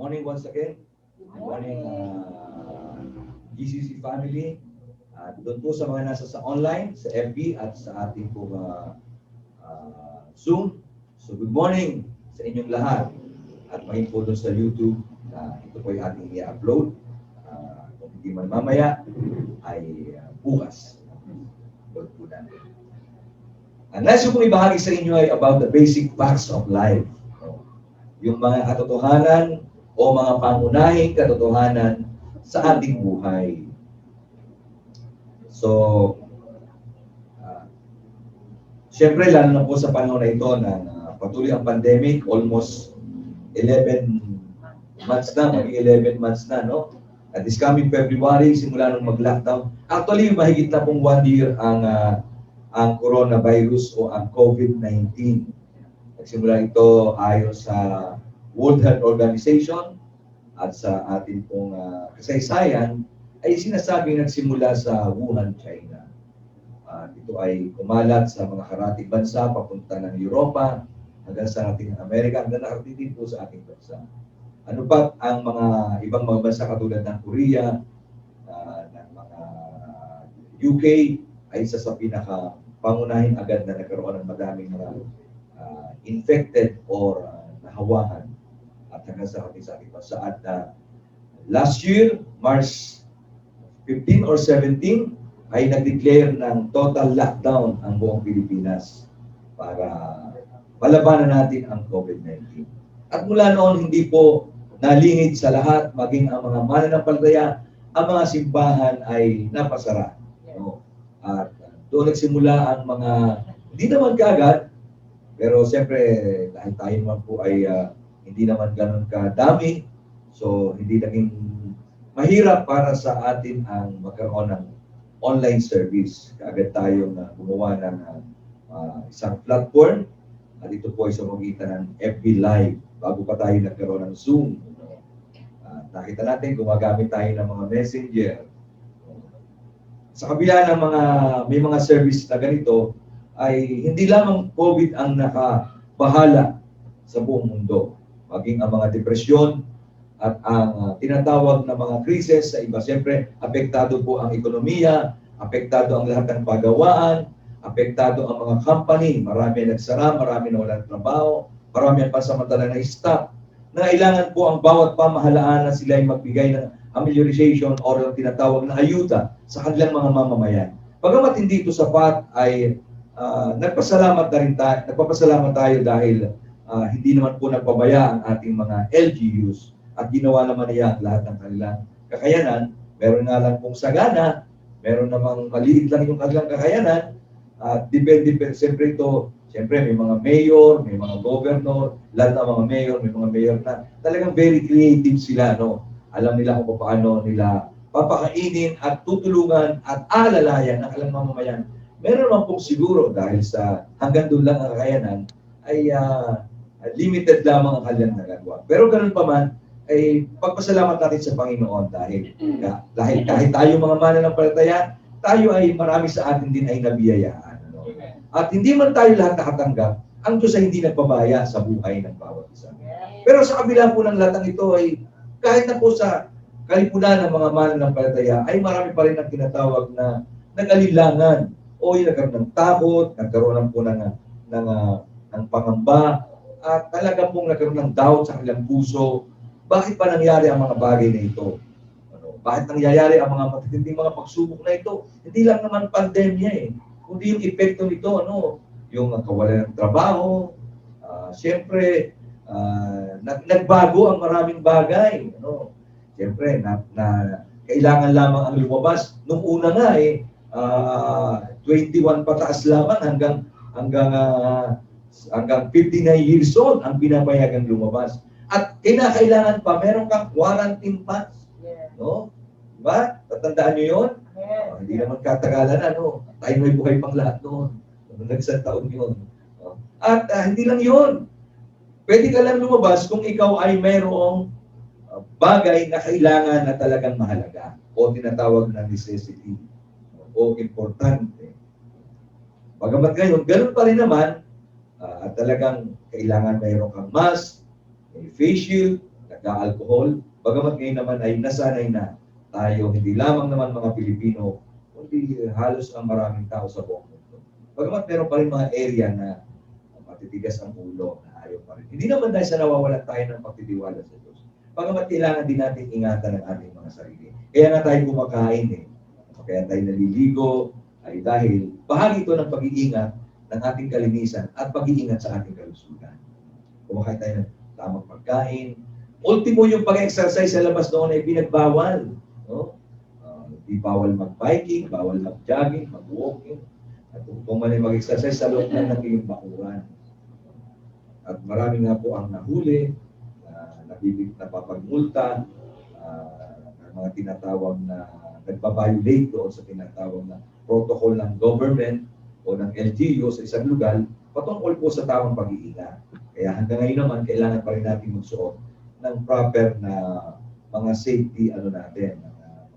morning once again. Good morning, GCC family. Doon po sa mga nasa sa online, sa FB at sa ating po Zoom. So good morning sa inyong lahat. At maging po doon sa YouTube, ito po yung ating i-upload. Kung hindi man mamaya, ay bukas. Upload po natin. Ang nais ko pong ibahagi sa inyo ay about the basic facts of life. Yung mga katotohanan o mga pangunahing katotohanan sa ating buhay. So, siyempre lalo na po sa panahon na ito na patuloy ang pandemic, almost 11 months na, maging 11 months na, no? At this coming February, simula nung mag-lockdown. Actually, mahigit na pong 1 year ang coronavirus o ang COVID-19. Nagsimula ito ayon sa World Health Organization at sa ating pong kasaysayan ay sinasabing nagsimula sa Wuhan, China. Ito ay kumalat sa mga karatig bansa papunta ng Europa hanggang sa ating Amerika hanggang nakarating din po sa ating bansa. Ano pa ang mga ibang mga bansa katulad ng Korea, ng mga UK ay isa sa pinaka-pangunahin agad na nagkaroon ng madaming mga infected or nahawahan at hanggang sa ating bansa. At last year, March 15 or 17, ay nag-declare ng total lockdown ang buong Pilipinas para malabanan natin ang COVID-19. At mula noon, hindi po nalingid sa lahat, maging ang mga mananampalataya, ang mga simbahan ay napasara. No? At doon nagsimula ang mga, hindi naman kaagad, pero siyempre, dahil tayo naman po ay hindi naman ganun kadami, so hindi naging mahirap para sa atin ang magkaroon ng online service. Kaagad tayong gumawa ng isang platform, at ito po ay sa magitan ng FB Live, bago pa tayo nagkaroon ng Zoom. Nakita natin, gumagamit tayo ng mga messenger. Sa kabila ng may mga service na ganito, ay hindi lamang COVID ang nakabahala sa buong mundo. Maging ang mga depresyon at ang tinatawag na mga krisis sa iba. Siyempre, apektado po ang ekonomiya, apektado ang lahat ng pagawaan, apektado ang mga company. Marami nagsara, marami nawalan ng trabaho, marami ang pansamantala na stop. Nangailangan po ang bawat pamahalaan na sila ay magbigay ng amelioration or ang tinatawag na ayuda sa kanilang mga mamamayan. Bagamat hindi ito sapat ay nagpapasalamat tayo dahil hindi naman po nagpabaya ang ating mga LGUs at ginawa naman niya lahat ng kanilang kakayanan. Meron nga lang pong sagana, meron namang maliit lang yung kanilang kakayanan. Depende, siyempre ito, siyempre may mga mayor, may mga governor, lahat ng mga mayor na talagang very creative sila, no? Alam nila kung paano nila papakainin at tutulungan at alalayan ang kanilang mamamayan. Meron naman pong siguro dahil sa hanggang doon lang ang kakayanan ay limited lamang ang kanilang nagagawa. Pero ganun pa man, ay pagpasalamat natin sa Panginoon dahil kahit tayo mga mananampalataya, tayo ay marami sa atin din ay nabiyayaan. Ano? At hindi man tayo lahat nakatanggap, ang Diyos ay hindi nagpabaya sa buhay ng bawat isa. Pero sa kabila po ng lahat ng ito ay kahit na po sa kalipunan ng mga mananampalataya ay marami pa rin ang tinatawag na nag-alilangan o yung nagkaroon ng takot, nagkaroon po ng pangamba, at talaga pong nagkaroon ng doubt sa kanilang puso. Bakit pa nangyari ang mga bagay na ito? Bakit nangyayari ang mga matitinding mga pagsubok na ito? Hindi lang naman pandemya kundi yung epekto nito, yung kawalan ng trabaho, siyempre, nagbago ang maraming bagay. Siyempre, kailangan lamang ang lumabas. Nung una nga 21 pataas lamang hanggang 59 years old ang pinapayagang lumabas. At kinakailangan pa, meron kang quarantine pass. No? Diba? Tatandaan nyo yun? Hindi naman katagalan, tayo may buhay pang lahat noon. Nagsang taon yun. At hindi lang yun. Pwede ka lang lumabas kung ikaw ay mayroong bagay na kailangan na talagang mahalaga o tinatawag na necessity o importante. Bagamat ngayon, ganun pa rin naman, at talagang kailangan mayroon kang mask, may face shield, nag-alcohol. Bagamat ngayon naman ay nasanay na tayo, hindi lamang naman mga Pilipino, kundi halos ang maraming tao sa buong mundo. Bagamat meron pa rin mga area na matitigas ang ulo, na ayaw pa rin. Hindi naman dahil sa nawawalan tayo ng pagtitiwala sa Diyos. Bagamat kailangan din natin ingatan ang ating mga sarili. Kaya nga tayo kumakain eh. Kaya tayo naliligo ay dahil bahagi ito ng pag-iingat ng ating kalinisan at pag-iingat sa ating kalusugan. Kumakain tayo ng tamang pagkain. Ultimo yung pag-exercise sa labas noon ay pinagbawal. No? Di bawal mag-biking, bawal mag-jogging, mag-walking. At kung man ay mag-exercise sa loob ng naging bakuran. At marami nga po ang nahuli, napapagmulta, ng mga tinatawag na nagpa-violate doon sa tinatawag na protocol ng government o ng LGU sa isang lugar patungkol po sa tamang pag-iingat. Kaya hanggang ngayon naman, kailangan pa rin natin magsuot ng proper na mga safety natin,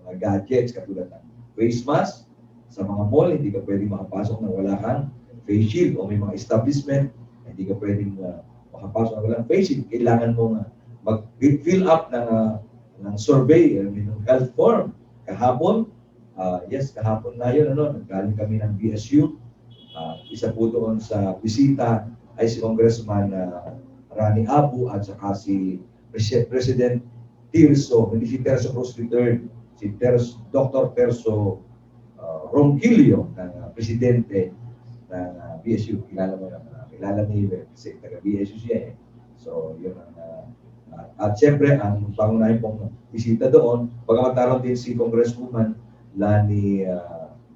mga gadgets katulad ng face mask. Sa mga mall, hindi ka pwedeng makapasok na wala kang face shield o may mga establishment, hindi ka pwedeng makapasok na walang face shield. Kailangan mo mag-fill up ng survey, ng health form. Kahapon, kahapon na yun, naggaling kami ng BSU. Isa po doon sa bisita ay si Congressman Rani Abu at saka si President Tirso, hindi si Terso Cruz III, si Dr. Terso Ronquillo, ng presidente ng BSU. Kilala mo naman, kilala ni kasi taga-BSU siya eh. So, yun ang at siyempre, ang pangunahin pong bisita doon, pagkakataroon din si Congresswoman Lani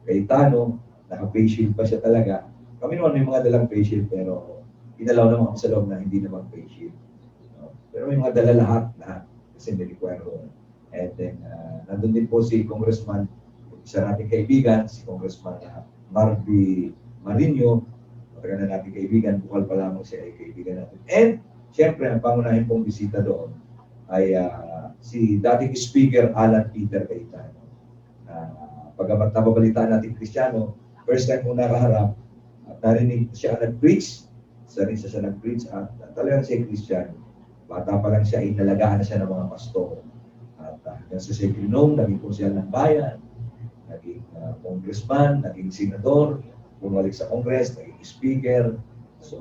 Cayetano, naka-face shield pa siya talaga. Kami naman may mga dalang face shield, pero inalaw naman sa loob na hindi naman face shield. Pero may mga dala lahat kasi nilikwero doon. And then, nandun din po si Congressman, isa nating kaibigan, si Congressman Marby Marino, matagal na nating kaibigan, bukal pa lamang siya ay kaibigan natin. And, siyempre, ang pangunahin pong bisita doon ay si dating Speaker Alan Peter Cayetano. Pagamat nababalitaan natin Kristiyano, first time kong nakaharap at narinig siya nag-preach, isa rin siya nag-preach at talagang siya Kristiyano. Bata pa lang siya, inalagaan na siya ng mga pastor. At hanggang sa Secretary, naging konsyal ng bayan, naging congressman, naging senador, bumalik sa Congress, naging speaker. So,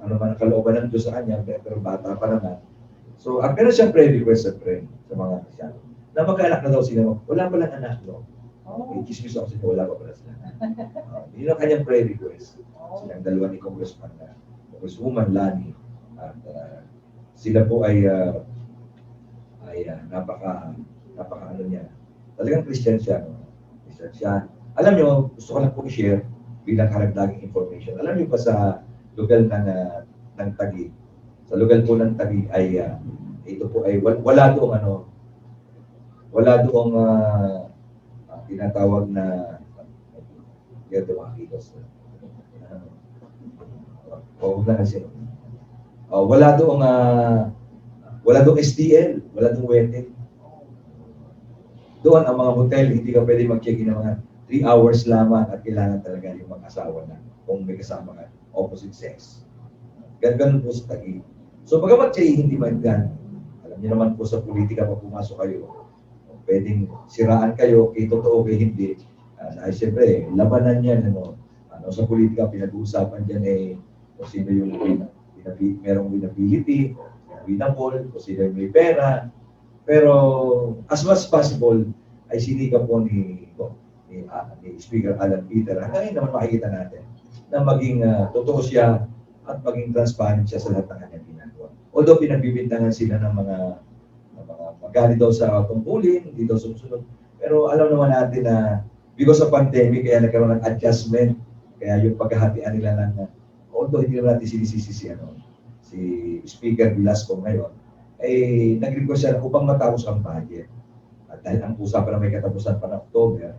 ano man ang kalooban ng Diyos sa kanya, pero bata pa naman. So, ang meron siyang pre-request sa mga Kristiano. Na magkaanak na daw sila, wala pa lang anak, no? Ikismis ako sila, wala pa pala sila. Yun ang kanyang pre-request. Silang dalawa ni Congresswoman Lani. At sila po ay napaka ano niya. Talagang Christian siya, no? Christian siya. Alam nyo, gusto ko lang po i-share bilang karagdagang information. Alam nyo pa sa lugar ng Taguig. Sa lugar po ng Taguig ay ito po ay wala doong tinatawag na ito makikitos. Wala doong STL, wala doong wedding. Doon ang mga hotel, hindi ka pwede mag-check-in ng mga 3 hours lamang at kailangan talaga yung mag-asawa na kung may kasama ka, opposite sex. Ganun po sa Taguig. So, bagamat siya hindi magdan, alam niyo naman po sa politika pag pumasok kayo, pwedeng siraan kayo, kay totoo, kay hindi. Ay, siyempre, labanan yan. Sa politika, pinag-uusapan dyan kung sino yung merong winability, winable, kung sino yung may pera. Pero, as much as possible, ay sinika po ni Speaker Alan Peter. Hanggang naman makikita natin na maging totoo siya at maging transparent siya sa lahat ng kanyang ginagawa. Although pinagbibintangan sila ng mga magaling daw sa tungkulin, hindi daw sumusunod. Pero alam naman natin na because of pandemic, kaya nagkaroon ng adjustment, kaya yung paghahatian nila although hindi naman natin sinisisi si Speaker Velasco ngayon, ay nag-request siya upang matapos ang budget. At dahil ang usapan na may katapusan pa ng October,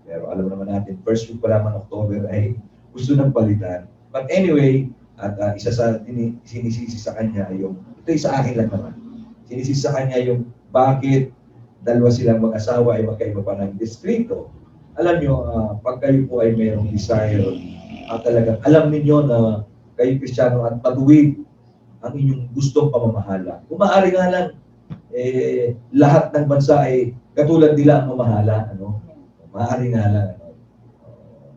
pero alam naman natin, first week pa naman October ay gusto ng palitan. But anyway, at isa sa sinisisi sa kanya yung, ito sa akin lang naman, sinisisi sa kanya yung bakit dalawa silang mag-asawa ay magkaiba pa ng distrito. Alam nyo, pag kayo po ay mayroong desire at talagang alam ninyo na kayo Kristiyano at patuwid ang inyong gustong pamamahala. Kung maaari nga lang, lahat ng bansa ay katulad nila ang mamahala, ano? Maaari nga lang, ano?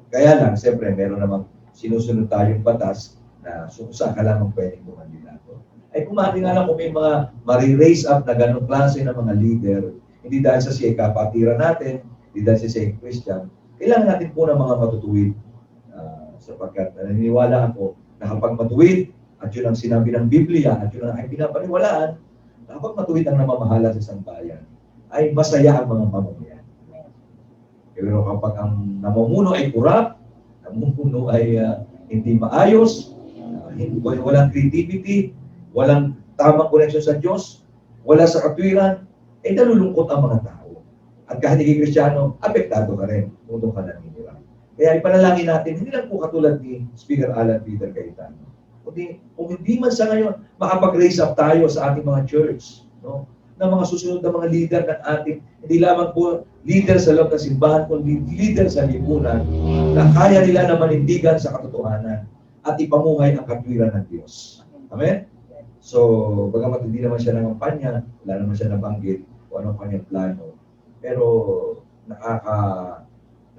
Kaya lang, siyempre, meron namang sinusunod tayong batas na saan ka lamang pwedeng kumandidato. Ay kung maaari nga lang kung may mga raise up na ganong klase ng mga leader, hindi dahil sa siya kapatiran natin, hindi dahil sa siya Christian, kailangan natin po ng mga matutuwid. Sapagkat naniniwala ako na kapag matuwid, at yun ang sinabi ng Biblia, at yun ang ay pinapaniwalaan, na kapag matuwid ang namamahala sa isang bayan, ay masaya ang mga mamamayan. Pero kapag ang namumuno ay kurap, namumuno ay hindi maayos, walang creativity, walang tamang connection sa Diyos, wala sa katwiran, ay nalulungkot ang mga tao. At kahit hindi Kristiyano, apektado ka rin kung doon ka naniniwala. Kaya ipanalangin natin, hindi lang po katulad ni Speaker Alan Peter Cayetano. Kung hindi man sa ngayon, makapag-raise up tayo sa ating mga church, no? Na mga susunod na mga leader ng ating, hindi lamang po leader sa loob ng simbahan, kundi leader sa lipunan, na kaya nila na manindigan sa katotohanan at ipamuhay ang katwiran ng Diyos. Amen? So, bagamat hindi naman siya nangampanya, wala naman siya nabanggit kung anong kanyang plano, pero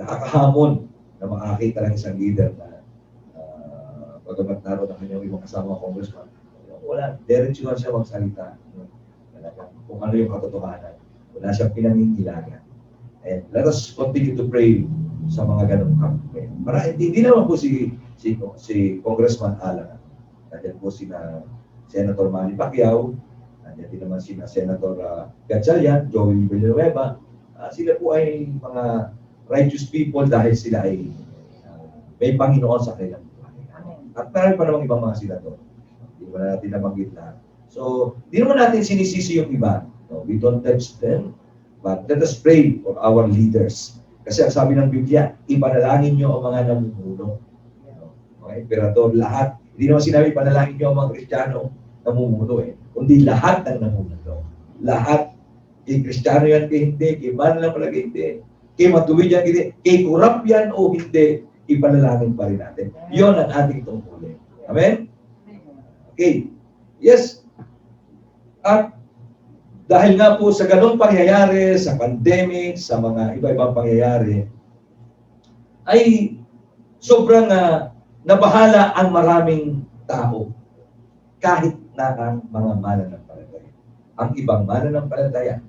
nakakahamon na makakita lang isang leader na bagamat naroon ang kanyang ibang kasama congressman, wala, diretsuhan siya magsalita. Kung ano yung katotohanan. Wala siyang pinangingilangan. And let us continue to pray sa mga ganong kampi. Para hindi naman po si Congressman Alan. Nandiyan po sina Senator Manny Pacquiao, nandiyan din naman sina Senator Gatchalian, Joey Villanueva. Sila po ay mga righteous people dahil sila ay may Panginoon sa kanilang buhay. At marami pa namang ibang mga senador. Hindi ba natin nabanggit lahat. So, di naman natin sinisisi yung iba. No, we don't touch them. But let us pray for our leaders. Kasi ang sabi ng Biblia, ipanalangin nyo ang mga namumuno. Mga emperador, lahat. Hindi naman sinabi, ipanalangin nyo ang mga Kristiyano namumuno kundi lahat ng namumuno. Lahat. Kay Kristiyano yan, kay hindi. Kay man lang pala hindi. Kay matuwid yan, hindi. Kay kurap yan o hindi. Ipanalangin pa rin natin. Yun ang ating tungkulin. Amen? Okay. Yes. At dahil nga po sa ganong pangyayari, sa pandemic, sa mga iba-ibang pangyayari, ay sobrang nabahala ang maraming tao. Kahit na ang mga mananampalataya. Ang ibang mananampalataya,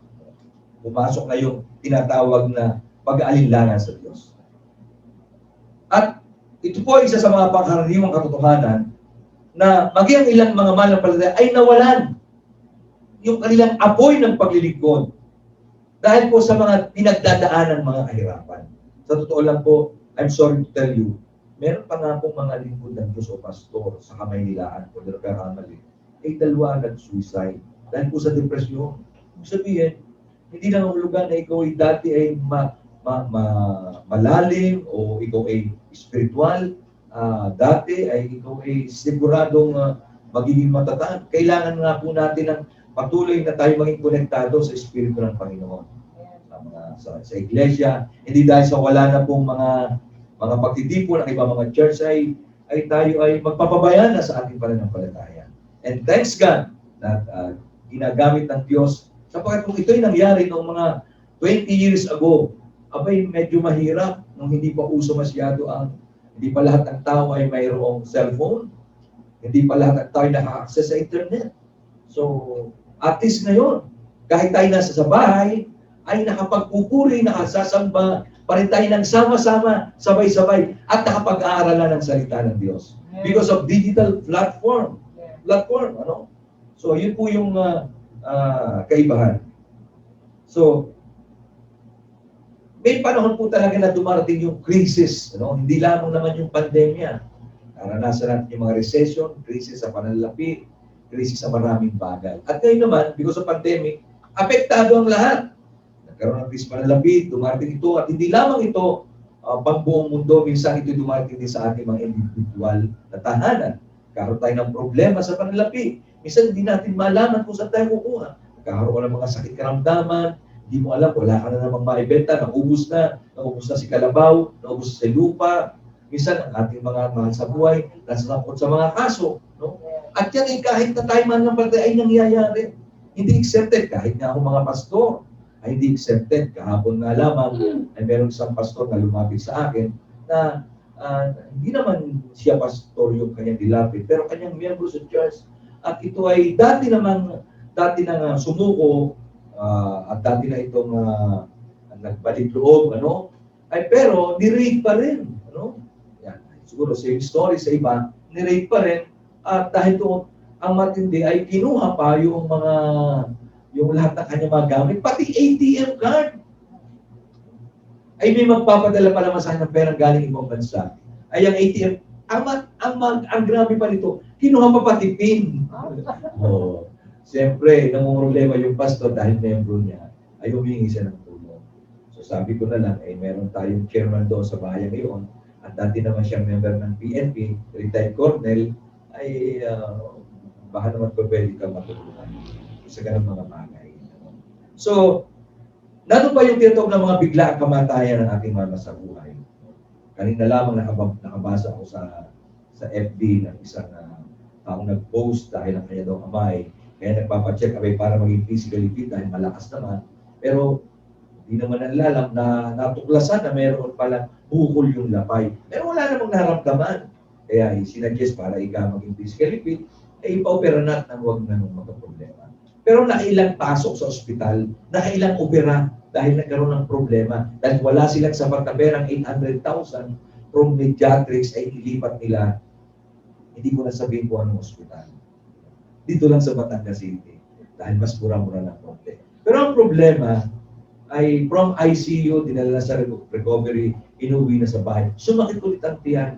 pumasok na yung tinatawag na pag-aalinlangan sa Diyos. At ito po isa sa mga pangkaraniwang katotohanan na maging ilang mga mananampalataya ay nawalan yung kanilang apoy ng paglilingkod dahil po sa mga pinagdadaanan mga kahirapan. Sa totoo lang po, I'm sorry to tell you, meron pa nga pong mga lingkod ng Diyos o pastor sa Kamaynilaan o Nagkakamali, ay dalawa nag-suicide dahil po sa depresyon. Kung sabihin, hindi lang ang lugar na ikaw ay dati ay malalim o ikaw ay spiritual, dati ay ikaw ay siguradong magiging matatag. Kailangan nga po natin ng patuloy na tayo maging konektado sa Espiritu ng Panginoon. Sa iglesia, hindi dahil sa wala na pong mga pagtitipon ng ibang mga church ay tayo ay magpapabayaan na sa ating pananampalataya. And thanks God na ginagamit ng Diyos. Sapagkat kung ito'y nangyari noong mga 20 years ago, abay medyo mahirap nung hindi pa uso masyado hindi pa lahat ng tao ay mayroong cellphone, hindi pa lahat ng tao ay naka-access sa internet. So, at least ngayon, kahit tayo nasa sa bahay, ay nakapagpupuri, nakasasamba, pa rin tayo ng sama-sama, sabay-sabay, at nakapag-aaralan ng salita ng Diyos. Because of digital platform. Ano? So, yun po yung kaibahan. So, may panahon po talaga na dumarating yung crisis. No? Hindi lamang naman yung pandemya. Naranasan natin yung mga recession, crisis sa pananalapi, krisis sa maraming bagay. At ngayon naman, because of pandemic, apektado ang lahat. Nagkaroon ng krisis pananalapi, dumarating ito, at hindi lamang ito pang buong mundo, minsan ito dumarating din sa ating mga individual na tahanan. Nagkaroon tayo ng problema sa pananalapi. Minsan hindi natin malaman kung saan tayo kukuha. Nagkaroon ka ng mga sakit karamdaman, hindi mo alam, wala ka na namang maibenta, naubos na si kalabaw, naubos sa lupa. Minsan ang ating mga mahal sa buhay, nasasangkot sa mga kaso. No? At yan ay kahit na tayo man ng palagay ay nangyayari. Hindi accepted. Kahit nga ako mga pastor, ay hindi accepted. Kahapon nga lamang, ay meron isang pastor na lumapit sa akin na hindi naman siya pastor yung kanyang dilapit, pero kanyang miyembro sa church. At ito ay dati na sumuko, at dati na itong nagbalik loob, pero ni-rape pa rin, Yan. Siguro same story sa iba, ni-rape pa rin, at dahil doon, ang matindi ay kinuha pa yung lahat ng kanyang mga gamit, pati ATM card. Ay may magpapadala pa naman sa kanya ng perang galing ibang bansa. Ay ang ATM, ang grabe pa nito, kinuha pa pati PIN. Siyempre, namumroblema yung pastor dahil membro niya, ay humingi siya ng tulong. So sabi ko na lang, meron tayong chairman doon sa bayan ngayon, at dati naman siyang member ng PNP, retired colonel, ay baka naman po pwede ka matulungan sa ganang mga bagay. So, nato pa yung tinatawag ng mga bigla at kamatayan ng ating mga nasa buhay. Kanina lamang nakabasa ako sa FB ng isang taong nag-post dahil ang kanya daw kamay. Kaya nagpapacheck away para maging physically fit dahil malakas naman. Pero hindi naman nalalam na natuklasan na meron pala bukol yung lapay. Pero wala namang naramdaman. Kaya sinadjust para ikaw maging physically fit, ay ipa-opera natin ang huwag na nung magkaproblema. Pero nakailang pasok sa ospital, nakailang opera dahil nagkaroon ng problema. Dahil wala silang sapat na perang 800,000 from Mediatrix ay ilipat nila. Hindi ko na sabihin kung anong ospital. Dito lang sa Batangas City. Dahil mas mura-mura ng konti. Pero ang problema ay from ICU, dinala sa recovery, inuwi na sa bahay. Sumakit ulit ang tiyan.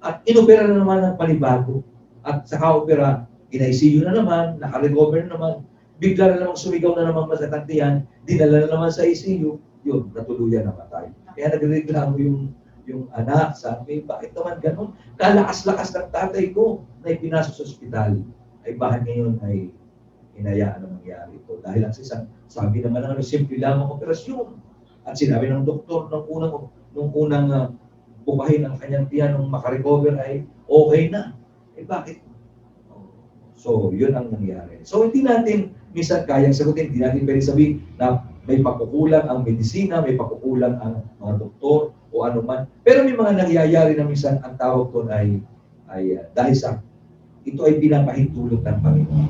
At inopera na naman ng panibago. At saka opera, in-ICU na naman, naka-recover na naman, bigla na naman sumigaw na naman masakantihan, dinala na naman sa ICU, yun, natuluyan namatay. Kaya nagreklamo yung anak sa akin, bakit naman ganun? Kalakas-lakas ng tatay ko na ipinasok sa ospital. Ay bakit ngayon ay hinayaan na mangyari ito? Dahil ang sabi naman ng simple lamang operasyon. At sinabi ng doktor, nung unang bukahin ang kanyang tiyan, nung makarecover ay okay na. Bakit? So, yun ang nangyari. So, hindi natin minsan kayang sagutin, hindi natin pwede sabihin na may pagkukulang ang medisina, may pagkukulang ang mga doktor o ano man. Pero may mga nangyayari na minsan ang tawag doon ay dahil sa ito ay pinapahintulot ng Panginoon.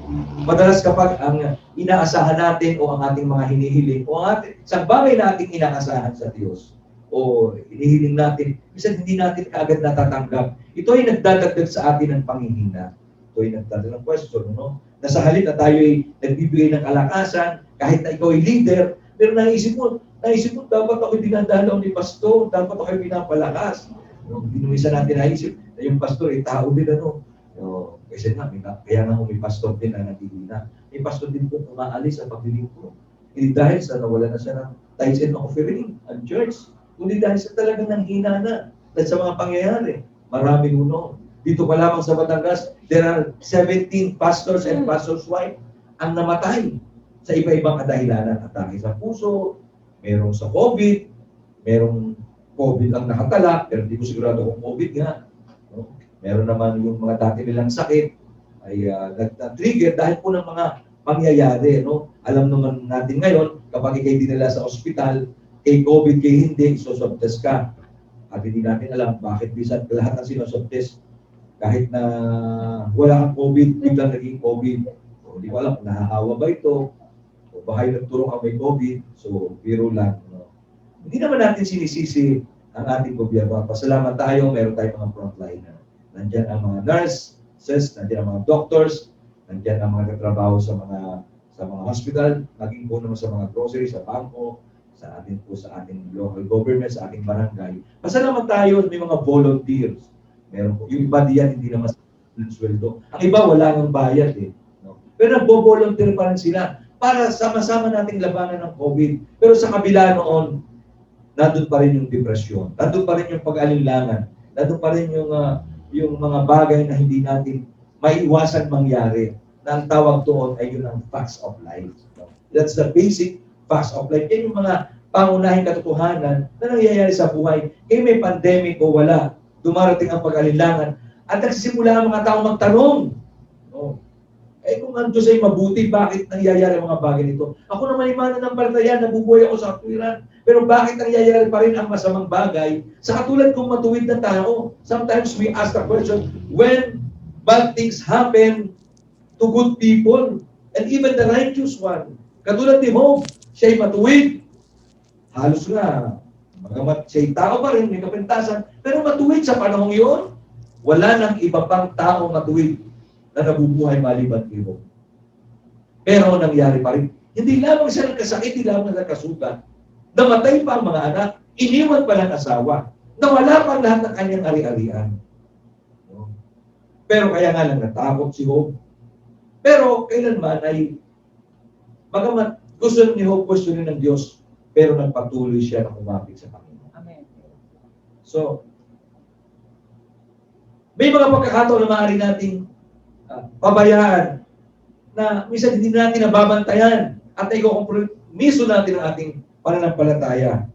Madalas kapag ang inaasahan natin o ang ating mga hinihiling o sa bagay na ating inaasahan sa Diyos o hinihiling natin, minsan hindi natin kaagad natatanggap. Ito ay nagdadagdag sa atin ng panghihina. Ito ay nagdadagdag ng question, na sa halip na tayo ay nagbibigay ng kalakasan, kahit na ikaw ay leader, pero naisip mo, dapat ako dinadalaw ni pastor, dapat ako ay pinapalakas. Minsan natin naisip na yung pastor ay tao din, kasi nga, kaya nga may pastor din na naghihina. May pastor din po umaalis sa paglilingkod. Hindi dahil sa nawala na siya ng tithes and offering ang church, kundi dahil sa talagang nanghina na dahil sa mga pangyayari. Maraming Dito pa lamang sa Batangas, there are 17 pastors and pastors' wife ang namatay sa iba-ibang kadahilanan. Atake sa puso, merong sa COVID, merong COVID ang nakatala, pero hindi ko sigurado kung COVID nga. Meron naman yung mga dati nilang sakit ay nag-trigger dahil po ng mga pangyayari. Alam naman natin ngayon, kapag ikay dinala sa ospital, kay COVID, kay hindi, isoswab-test ka. At hindi natin alam bakit bisan lahat ng sinoswab-test, kahit na wala kang COVID, biglang naging COVID. So, hindi ko alam kung nahahawa ba ito, o baka yung nagturong ka may COVID, so biro lang. Hindi naman natin sinisisi ang ating gobyerno. Pasalamat tayo, meron tayong mga frontliner. Nandiyan ang mga nurses, nandiyan ang mga doctors, nandiyan ang mga katrabaho sa mga hospital, naging po naman sa mga grocery, sa bangko, sa ating local government, sa ating barangay. Pasalamat tayo, may mga volunteers. Meron po. Yung iba diyan, hindi naman sweldo. Ang iba, wala nang bayad Pero nagbo-volunteer pa rin sila para sama-sama nating labanan ng COVID. Pero sa kabila noon, nandun pa rin yung depresyon, nandun pa rin yung pag-alinlangan, nandun pa rin yung mga bagay na hindi natin maiwasan mangyari. Na ang tawag doon ay yun ang facts of life. That's the basic facts of life. Yan yung mga pangunahing katotohanan na nangyayari sa buhay. Kaya may pandemic o wala, dumarating ang pag-alinlangan at nagsisimula ang mga tao magtanong. Eh kung ang Diyos ay mabuti, bakit nangyayari ang mga bagay nito? Ako naman ay mananampalataya, nabubuhay ako sa katwiran. Pero bakit nangyayari pa rin ang masamang bagay sa katulad kong matuwid na tao? Sometimes we ask the question, when bad things happen to good people, and even the righteous one, katulad ni Job, siya'y matuwid. Halos nga, magamat siya'y tao pa rin, may kapintasan, pero matuwid sa panahong iyon, wala nang iba pang tao matuwid na nabubuhay maliban kay Job. Pero nangyari pa rin. Hindi lamang siya nagkasakit, hindi lamang nagkasugat. Namatay pa ang mga anak, iniwan pa ng asawa, nawala pa lahat ng kanyang ari-arian. Pero kaya nga lang natakot si Job. Pero kailanman ay, bagamat gusto ni Job questionin ng Diyos, pero nagpatuloy siya na kumapit sa Panginoon. Amen. So, may mga pagkakataon na maaari nating pabayaan na minsan hindi natin nababantayan at naikompromiso natin ang ating pananampalataya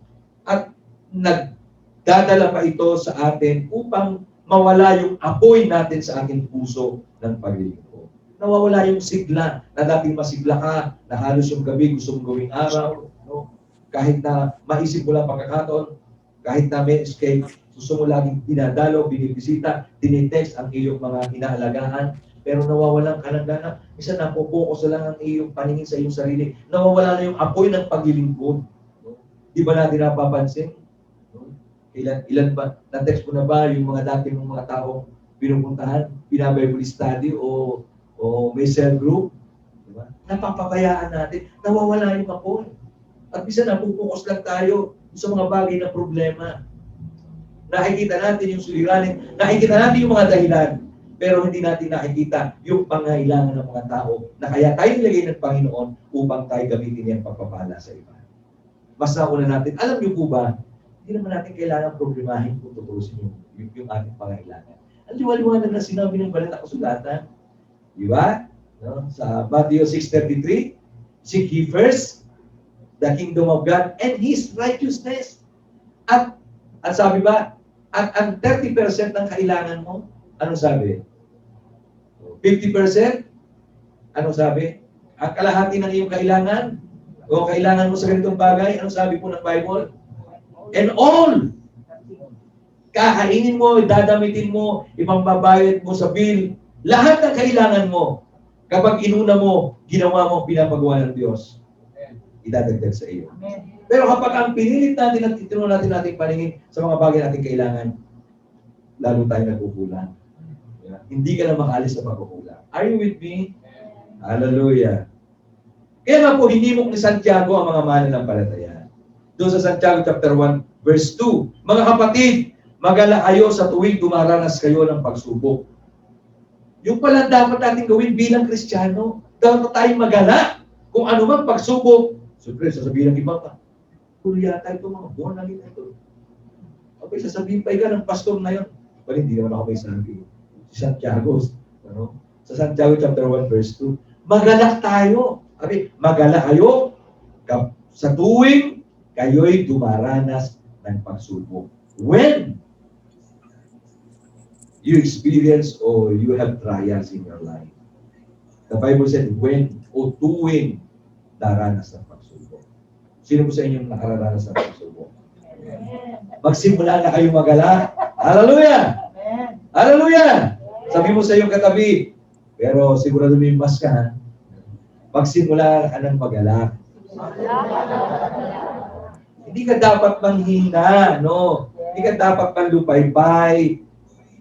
at nagdadala pa ito sa atin upang mawala yung apoy natin sa ating puso ng paglilingkod. Nawawala yung sigla na dating masigla ka, na halos yung gabi gusto mong gawing araw, no? Kahit na maisip mo lang pagkakataon, kahit na may escape, gusto mo laging dinadalo, binibisita, tinitext ang iyong mga inaalagaan, pero nawawalan ka ng gana. Minsan napopokus na lang ang iyong paningin sa iyong sarili. Nawawala na yung apoy ng paglilingkod. No? Di ba natin napapansin? No? Ilan ba? Na-text mo na ba yung mga dati mong mga taong pinupuntahan, pina-Bible study o may cell group? Di ba? Napapabayaan natin. Nawawala yung apoy. At minsan napopokus lang tayo sa mga bagay na problema. Nakikita natin yung suliranin, nakikita natin yung mga dahilan, pero hindi natin nakikita yung pangailangan ng mga tao na kaya tayo nilagay ng Panginoon upang tayo gamitin yung pagpapala sa iba. Mas nauna natin, alam niyo po ba, hindi naman natin kailangan problemahin kung tutusin yung ating pangailangan. Ang liwaliwanag na sinabi ng banal na kasulatan, di ba? No? Sa Matthew 6:33, seek ye first the kingdom of God and His righteousness. At sabi ba, at ang 30% ng kailangan mo, ano sabi? 50%? Ano sabi? Ang kalahati ng iyong kailangan, o kailangan mo sa ganitong bagay, ano sabi po ng Bible? And all. Kakainin mo, dadamitin mo, ipambabayad mo sa bill, lahat ng kailangan mo, kapag inuna mo, ginawa mo, pinapagawa ng Diyos, idadagdag sa iyo. Amen. Pero kapag ang pinilit natin at itinunan natin nating paningin sa mga bagay nating kailangan, lalo tayo nagkukulang. Yeah. Hindi ka na makaalis sa pagkukulang. Are you with me? Hallelujah. Kaya nga po, hinimok ni Santiago ang mga mananampalataya. Doon sa Santiago chapter 1, verse 2, mga kapatid, magala kayo sa tuwing dumaranas kayo ng pagsubok. Yung pala dapat natin gawin bilang Kristiyano, dapat tayong magala kung ano man pagsubok. Siyempre, sasabihin ng iba pa, kung yata ito mga born again ito. Okay, sasabihin pa ka ng pastor na yun. Pero hindi naman ako may sabi. Si Santiago, ano? Sa Santiago chapter 1 verse 2, magalak tayo. Okay, magala kayo sa tuwing kayo'y dumaranas ng pagsubok. When you experience or you have trials in your life. The Bible said, when o tuwing daranas ng pagsubok. Sino po sa inyong nakararanas ng pagsubok? Magsimula na kayo magala. Hallelujah! Hallelujah! Sabi mo sa iyong katabi, pero sigurado may mas ka, ha? Magsimula ka ng magala. Hindi ka dapat manghina, no? Hindi ka dapat manlupay-pay.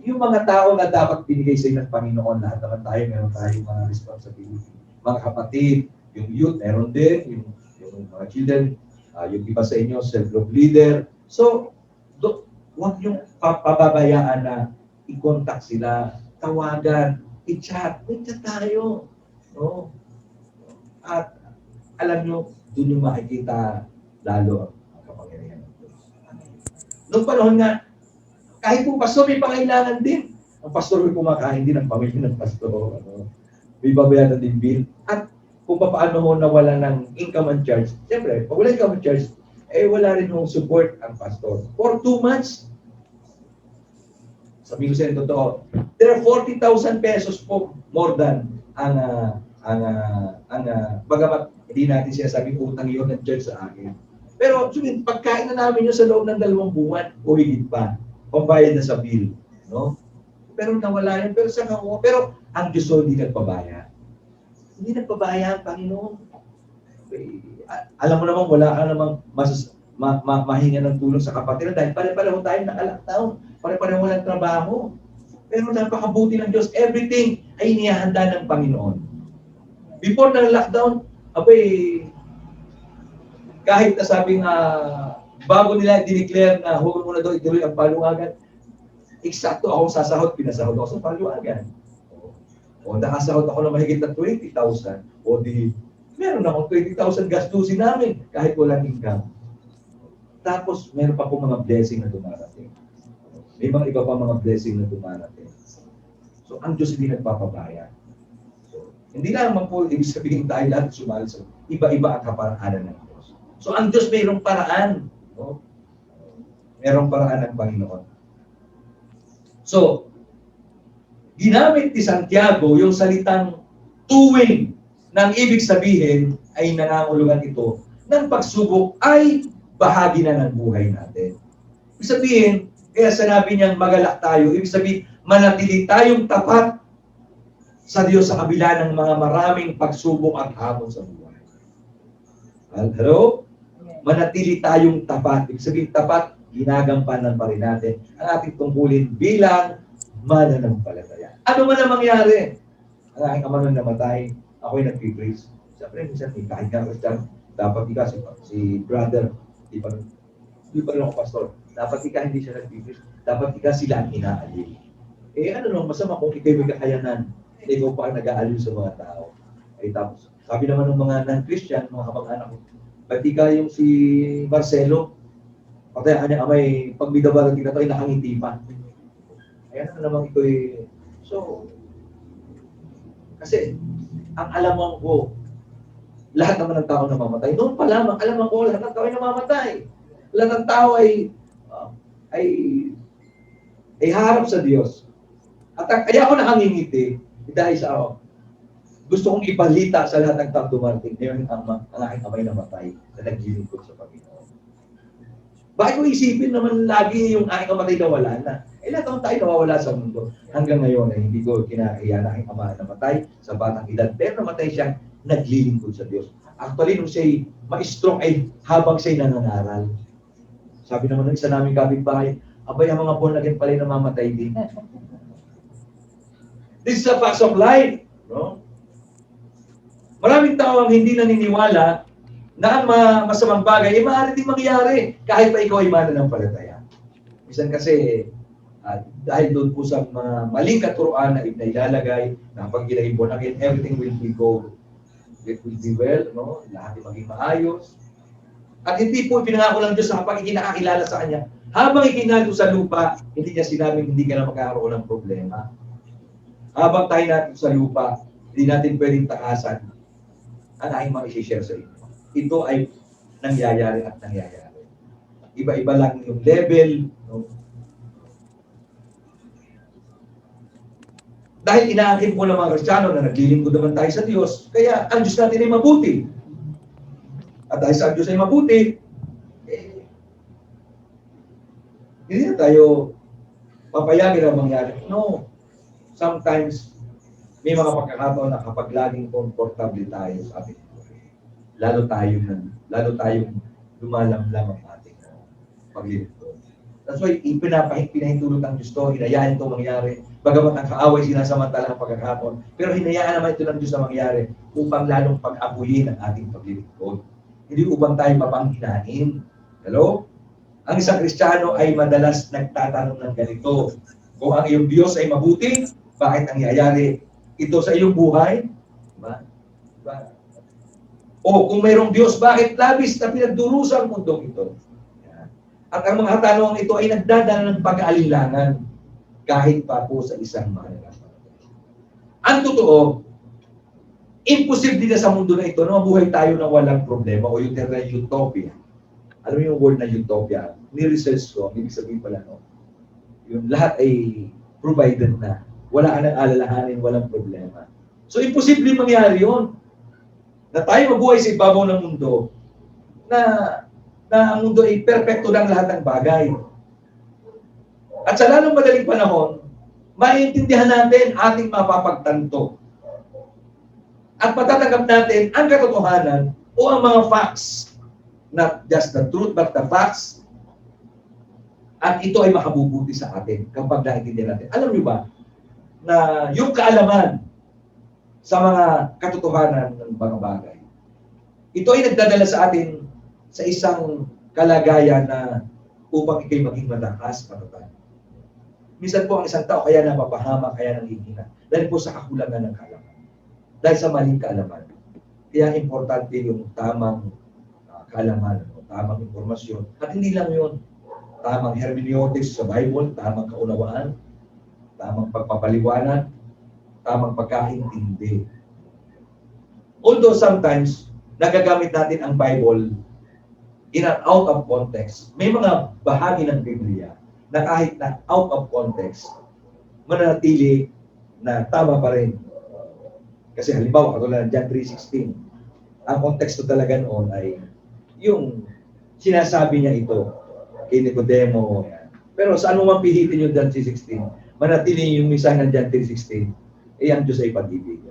Yung mga tao na dapat binigay sa inyo ng Panginoon, lahat naman tayo, meron tayong mga responsibility. Mga kapatid, yung youth, meron din, yung mga children, yung iba sa inyo, self-group leader. So, huwag yung pababayaan na i-contact sila, tawagan, i-chat. I-chat tayo. No? At alam nyo, doon yung makikita lalo ang kapangyarihan ng Diyos. Noong panahon nga, kahit po pastor, may pangailangan din. Ang pastor may kumakain din ang pamilya ng pastor. Ano? May babayaran din bill. At kung paano ho nawala ng income and charge, siyempre, pag wala income and charge, wala rin hong support ang pastor. For 2 months, sabi ko sa inyo totoo, there are 40,000 pesos po more than bagamat hindi natin sinasabi utang yun ng church sa akin. Pero pagkain na namin yun sa loob ng 2 buwan o higit pa, pambayad na sa bill, no? Pero nawala yun, pero ang Diyos hindi nagpabaya. Hindi nagpabaya ang Panginoon. Alam mo naman, wala ka namang mahinga ng tulong sa kapatid dahil pare-pareho tayo naka-lockdown, pare-pareho walang trabaho. Pero napakabuti ng Diyos, everything ay inihahanda ng Panginoon. Before ng lockdown, kahit na sabing bago nila dineclare na huwag mo na daw ituloy ang paluwagan, eksakto akong sasahod, pinasahod ako sa paluwagan. O nakasahod ako na mahigit na 20,000, o di, meron akong 20,000 gastusin namin kahit walang income. Tapos, meron pa po mga blessing na dumarating. May mga iba pa mga blessing na dumarating. So, ang Diyos hindi nagpapabaya. So, hindi naman po ibig sabihin tayo lahat sumali sa iba-iba ang kaparaanan ng Diyos. So, ang Diyos mayroong paraan. No? Mayroong paraan ng Panginoon. So, ginamit ni Santiago yung salitang tuwing nang ibig sabihin ay nangangulugan ito ng pagsubok ay bahagi na ng buhay natin. Ibig sabihin, kaya sinabi niyang magalak tayo, ibig sabihin, manatili tayong tapat sa Diyos sa kabila ng mga maraming pagsubok at hamon sa buhay. Hello? Manatili tayong tapat. Ibig sabihin, tapat, ginagampanan pa rin natin ang ating tungkulin bilang mananampalataya. Ano man ang mangyari? Ang aking ama nung namatay, ako'y nag-preach. Siyempre, minsan, kahit nga Christian, dapat ika si brother, di pa rin ako pastor. Dapat ika hindi siya nag-preach. Dapat ika sila ang inaalil. Ano nung masama kung ikay may kakayanan, ikaw pa ang nag-aalil sa mga tao. Tapos, sabi naman ng mga non-Christian, mga kapag-anak ko, ba't ika yung si Marcelo, patay kanya amay, pag bidabarating na ito, ay nakangiti pa. Ayan na naman ito eh. So, kasi, ang alaman ko, lahat naman ng tao namamatay. Noon pa lamang, alaman ko, lahat ng tao ay namamatay. Lahat ng tao ay harap sa Diyos. At kaya ako nakangingiti, dahil sa ako, gusto kong ibalita sa lahat ng tao dumarating, ngayon ang aking amay namatay na naglilingkod sa Panginoon. Bakit ko isipin naman lagi yung aking kamatay na wala na? Lahat ng tayo nawawala sa mundo. Hanggang ngayon ay hindi ko kinakaya na aking ama namatay sa batang edad. Pero namatay siyang naglilingkod sa Diyos. Actually, nung siya'y ma-stroke ay habang siya'y nangangaral. Sabi naman ng isa naming kapitbahay, abay, ang mga born again pala namamatay din. This is a fact of life. No? Maraming tao ang hindi naniniwala na ang masamang bagay ay maaari din mangyari kahit pa ikaw ay mananampalataya. Minsan kasi, dahil doon po sa mga maling katuruan na ilalagay na pag ginaging born again, everything will be well, no? Lahat ay maging maayos. At hindi po pinangako ng Diyos na kapag ikinakakilala sa Kanya, habang ikinalo sa lupa, hindi niya sinabing hindi ka na magkakaroon ng problema. Habang tayo natin sa lupa, hindi natin pwedeng takasan ang aking mga isi-share sa inyo. Ito ay nangyayari at nangyayari. Iba-iba lang yung level, no? Dahil inaangkin po ng mga Kristiyano na naglilingkod naman tayo sa Diyos, kaya ang Diyos natin ay mabuti. At dahil sa Diyos ay mabuti, hindi na tayo papayagin na mangyari. No. Sometimes, may mga pagkakataon na kapag laging komportable tayo sa ating buhay, lalo tayong lumalamlam ang ating paglilingkod. That's why, pinahintulot ang Diyos to, hinayaan ito mangyari. Bagamat ang kaaway sinasamantala ang pagkakataon, pero hinayaan naman ito ng Diyos na mangyari upang lalong pag-abuyin ang ating paglilingkod. Hindi upang tayo mapanghinain. Hello? Ang isang Kristiyano ay madalas nagtatanong ng ganito, kung ang iyong Diyos ay mabuti, bakit nangyayari ito sa iyong buhay? Diba? Diba? O kung mayroong Diyos, bakit labis na pinagdurusa ang mundong ito? At ang mga tanong ito ay nagdadala ng pag-aalinlangan kahit pa po sa isang mananampalataya. Ang totoo, imposible na sa mundo na ito na mabuhay tayo na walang problema o yung term na utopia. Alam mo yung word na utopia? Ni-research ko, ibig sabihin pala, no? Yung lahat ay provided na. Wala ka nang alalahanin, walang problema. So, imposible mangyari yun. Na tayo mabuhay sa ibabaw ng mundo na ang mundo ay perpekto ng lahat ng bagay. At sa lalong madaling panahon, maiintindihan natin ating mapapagtanto. At matatanggap natin ang katotohanan o ang mga facts. Not just the truth, but the facts. At ito ay makabubuti sa atin kapag naiintindihan natin. Alam niyo ba na yung kaalaman sa mga katotohanan ng mga bagay, ito ay nagdadala sa atin sa isang kalagayan na upang ikay maging malakas, matatag. Minsan po ang isang tao kaya napapahama, kaya nanghihina. Dahil po sa kakulangan ng kaalaman. Dahil sa maling kaalaman. Kaya importante yung tamang kaalaman, tamang impormasyon. At hindi lang yun. Tamang hermeneutics sa Bible, tamang kaunawaan, tamang pagpapaliwanag, tamang pagkaintindi. Although sometimes, nagagamit natin ang Bible in an out of context. May mga bahagi ng Biblia na kahit na out of context, mananatili na tama pa rin. Kasi halimbawa, katulad ng John 3:16, ang konteksto talaga noon ay yung sinasabi niya ito kay Nicodemo. Pero saan mo mapihitin yung John 3:16? Manatili yung mensahe ng John 3:16, ang Diyos ay pag-ibig.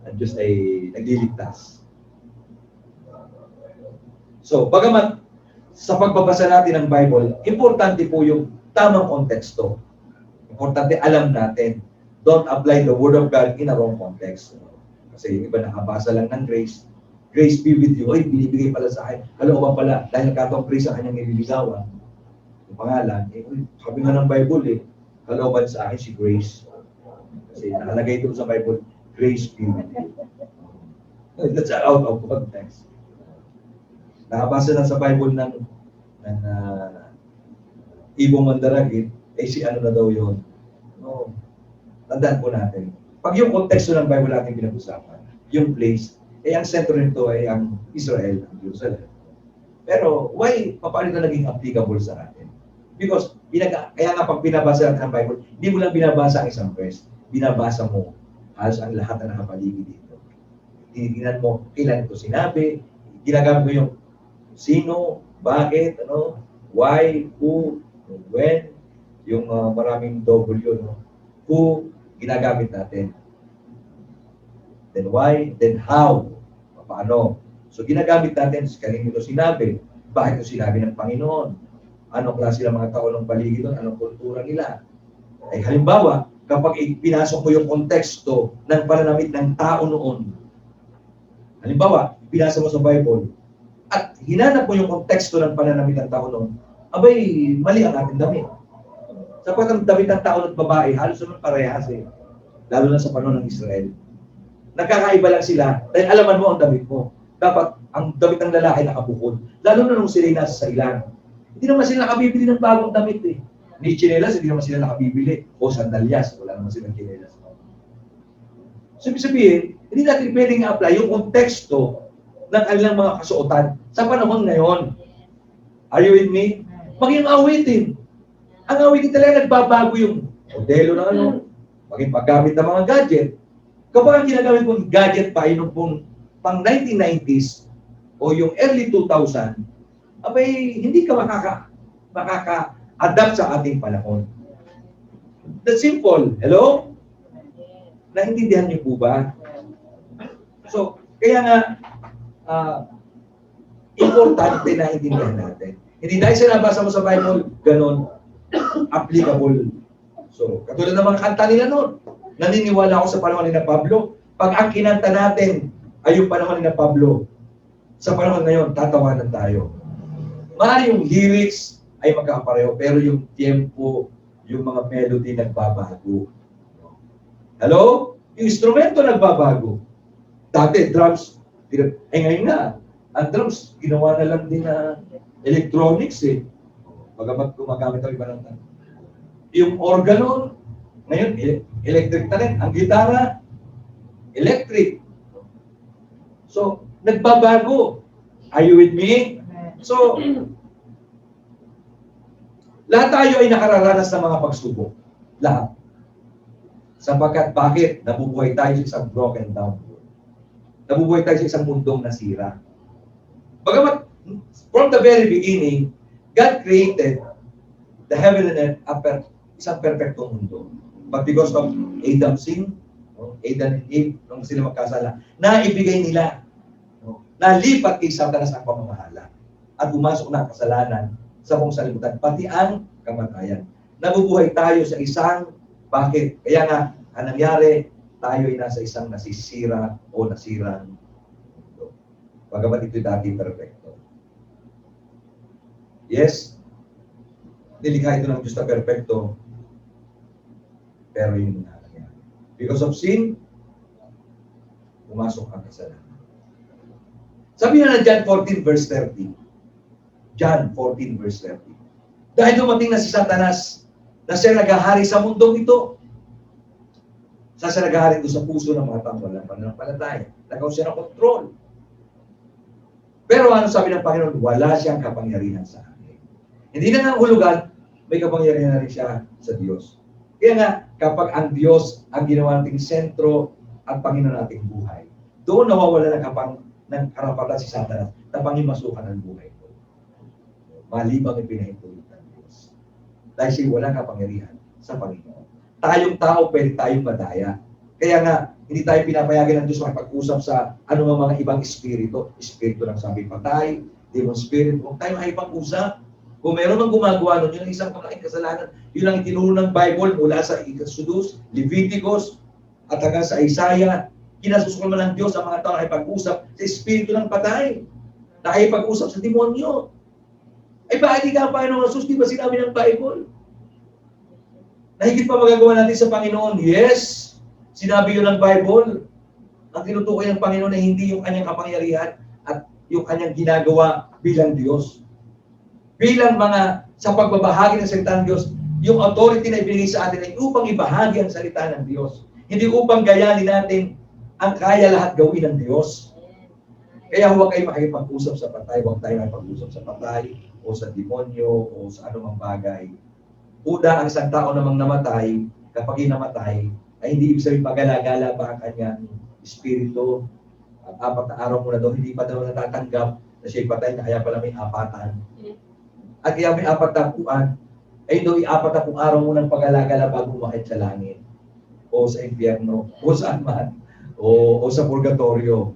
Ang Diyos ay nagliligtas. So, bagamat sa pagbabasa natin ng Bible, importante po yung tamang konteksto. Importante alam natin. Don't apply the Word of God in a wrong context. Kasi yung iba nakabasa lang ng grace. Grace be with you. Ay, binibigay pala sa akin. Kalooban pala, dahil nagkataong grace ang kanyang nililigawan. Yung pangalan, sabi nga ng Bible kalooban sa akin si Grace. Kasi nakalagay ito sa Bible, grace be with you. That's out of context. Nakabasa na sa Bible ng Ibong Mandaragit, si ano na daw yun. No. Tandaan po natin. Pag yung konteksto ng Bible natin pinag-usapan, yung place, ang sentro nito ay ang Israel, ang Jerusalem. Pero, paano ito naging applicable sa atin? Because, kaya nga pag binabasa natin ang Bible, hindi mo lang binabasa ang isang verse. Binabasa mo halos ang lahat na nakapaligid dito. Tinitingnan mo, kailan ito sinabi, ginagamit mo yung sino, bakit, why, who, when, yung maraming W, who, ginagamit natin. Then why, then how, paano. So ginagamit natin, kanino ito sinabi, bakit ito sinabi ng Panginoon, anong klase ng mga tao ng paligid doon, anong kultura nila. Ay halimbawa, kapag pinasok mo yung konteksto ng pananamit ng tao noon, halimbawa, pinasa mo sa Bible, at hinanap mo yung konteksto ng pananamit ng tao noon, abay, mali ang ating damit. Sapagkat ang damit ng tao at babae, halos naman parehas lalo na sa panahon ng Israel. Nagkakaiba lang sila dahil alaman mo ang damit mo. Dapat ang damit ng lalaki nakabukod. Lalo na nung sila'y nasa sailan. Hindi naman sila nakabibili ng bagong damit Ni chinelas, hindi naman sila nakabibili. O sandalyas, wala naman silang chinelas. So, ibig sabihin, hindi natin pwedeng apply yung konteksto ng kanilang mga kasuotan sa panahon ngayon. Are you with me? Maging awitin. Ang awitin talaga nagbabago yung modelo ng maging paggamit ng mga gadget. Kapag ang ginagamit mong gadget pa, yun pong pang 1990s o yung early 2000, abay, hindi ka makaka-adapt sa ating panahon. That's simple. Hello? Naintindihan niyo po ba? So, kaya nga, importante na intindihan natin. Hindi dahil sinabasa mo sa Bible, ganon, applicable. So, katulad ng mga kanta nila noon, naniniwala ako sa panahon ni na Pablo, pag ang kinanta natin ay yung panahon ni na Pablo, sa panahon ngayon, tatawanan tayo. Maaari yung lyrics ay magkakapareho, pero yung tempo, yung mga melody nagbabago. Hello? Yung instrumento nagbabago. Dati, drums, ngayon nga, ang drums, ginawa na lang din na electronics Bagamat gumagamit ang iba ng yung organo, ngayon, electric na rin. Ang gitara, electric. So, nagbabago. Are you with me? So, lahat tayo ay nakararanas ng mga pagsubok. Lahat. Sapagkat bakit? Nabubuhay tayo sa isang broken down world. Nabubuhay tayo sa isang mundong nasira. Bagamat, from the very beginning, God created the heaven and earth, isang perfectong mundo. But because of Adam's sin, Adam and Eve, nung sila magkasala, naibigay nila, nalipat kay Satanas ang pamamahala at pumasok na ang kasalanan sa buong salibutan, pati ang kamatayan. Nabubuhay tayo sa isang, bakit? Kaya nga, ang nangyari, tayo ay nasa isang nasisira o nasirang mundo. Bagamat ito dati perfecto. Yes, nilikha ito ng Diyos na perfecto, pero yun na nangyari. Because of sin, pumasok ang kasalanan. Sabi na John 14 verse 30. John 14 verse 30. Dahil dumating na si Satanas na siya naghahari sa mundong ito. Siya naghahari doon sa puso ng mga tao walang pananampalataya. Nagaw siya ng kontrol. Pero ano sabi ng Panginoon? Wala siyang kapangyarihan sa akin. Hindi na nga hulugan, may kapangyarihan na rin siya sa Diyos. Kaya nga, kapag ang Diyos ang ginawa nating sentro at Panginoon nating buhay, doon nawawala ng karapatan si Satanas na pangimasukan ng buhay ko. Malibang ipinahintulot ng Diyos. Dahil siya walang kapangyarihan sa Panginoon. Tayong tao, pwede tayong madaya. Kaya nga, hindi tayo pinapayagan ng Diyos makipag-usap sa anumang mga ibang espiritu. Espiritu ng sabi patay, demon spirit. Huwag tayo makipag-usap. Kung meron mang gumagawa nun, yun ang isang malaking kasalanan. Yun ang itinuro ng Bible mula sa Exodus, Leviticus, at hanggang sa Isaiah. Kinasusukan man ng Diyos ang mga tao na nakipag-usap sa espiritu ng patay. Nakipag-usap sa demonyo. Ay bakit ka pa ng Jesus? Di ba sinabi ng Bible? Nahigit pa magagawa natin sa Panginoon? Yes. Sinabi yun ng Bible. Ang tinutukoy ng Panginoon ay hindi yung kanyang kapangyarihan at yung kanyang ginagawa bilang Diyos. Bilang mga sa pagbabahagi ng salita ng Diyos, yung authority na ibinigay sa atin ay upang ibahagi ang salita ng Diyos. Hindi upang gayanin natin ang kaya lahat gawin ng Diyos. Kaya huwag kayo makikipag-usap sa patay, huwag tayo makikipag-usap sa patay o sa demonyo o sa anumang bagay. Una, ang isang tao namang namatay, kapag namatay, ay hindi ibig sabihin pagala-gala pa ang kanyang espiritu. At 4 na araw muna daw, hindi pa daw natatanggap na siya'y patay na kaya pala may apatan. At kaya may 4 na puan, ay doon 4 na pung araw munang pag-alagala bago umakit sa langit o sa impyerno o saan man o sa purgatorio.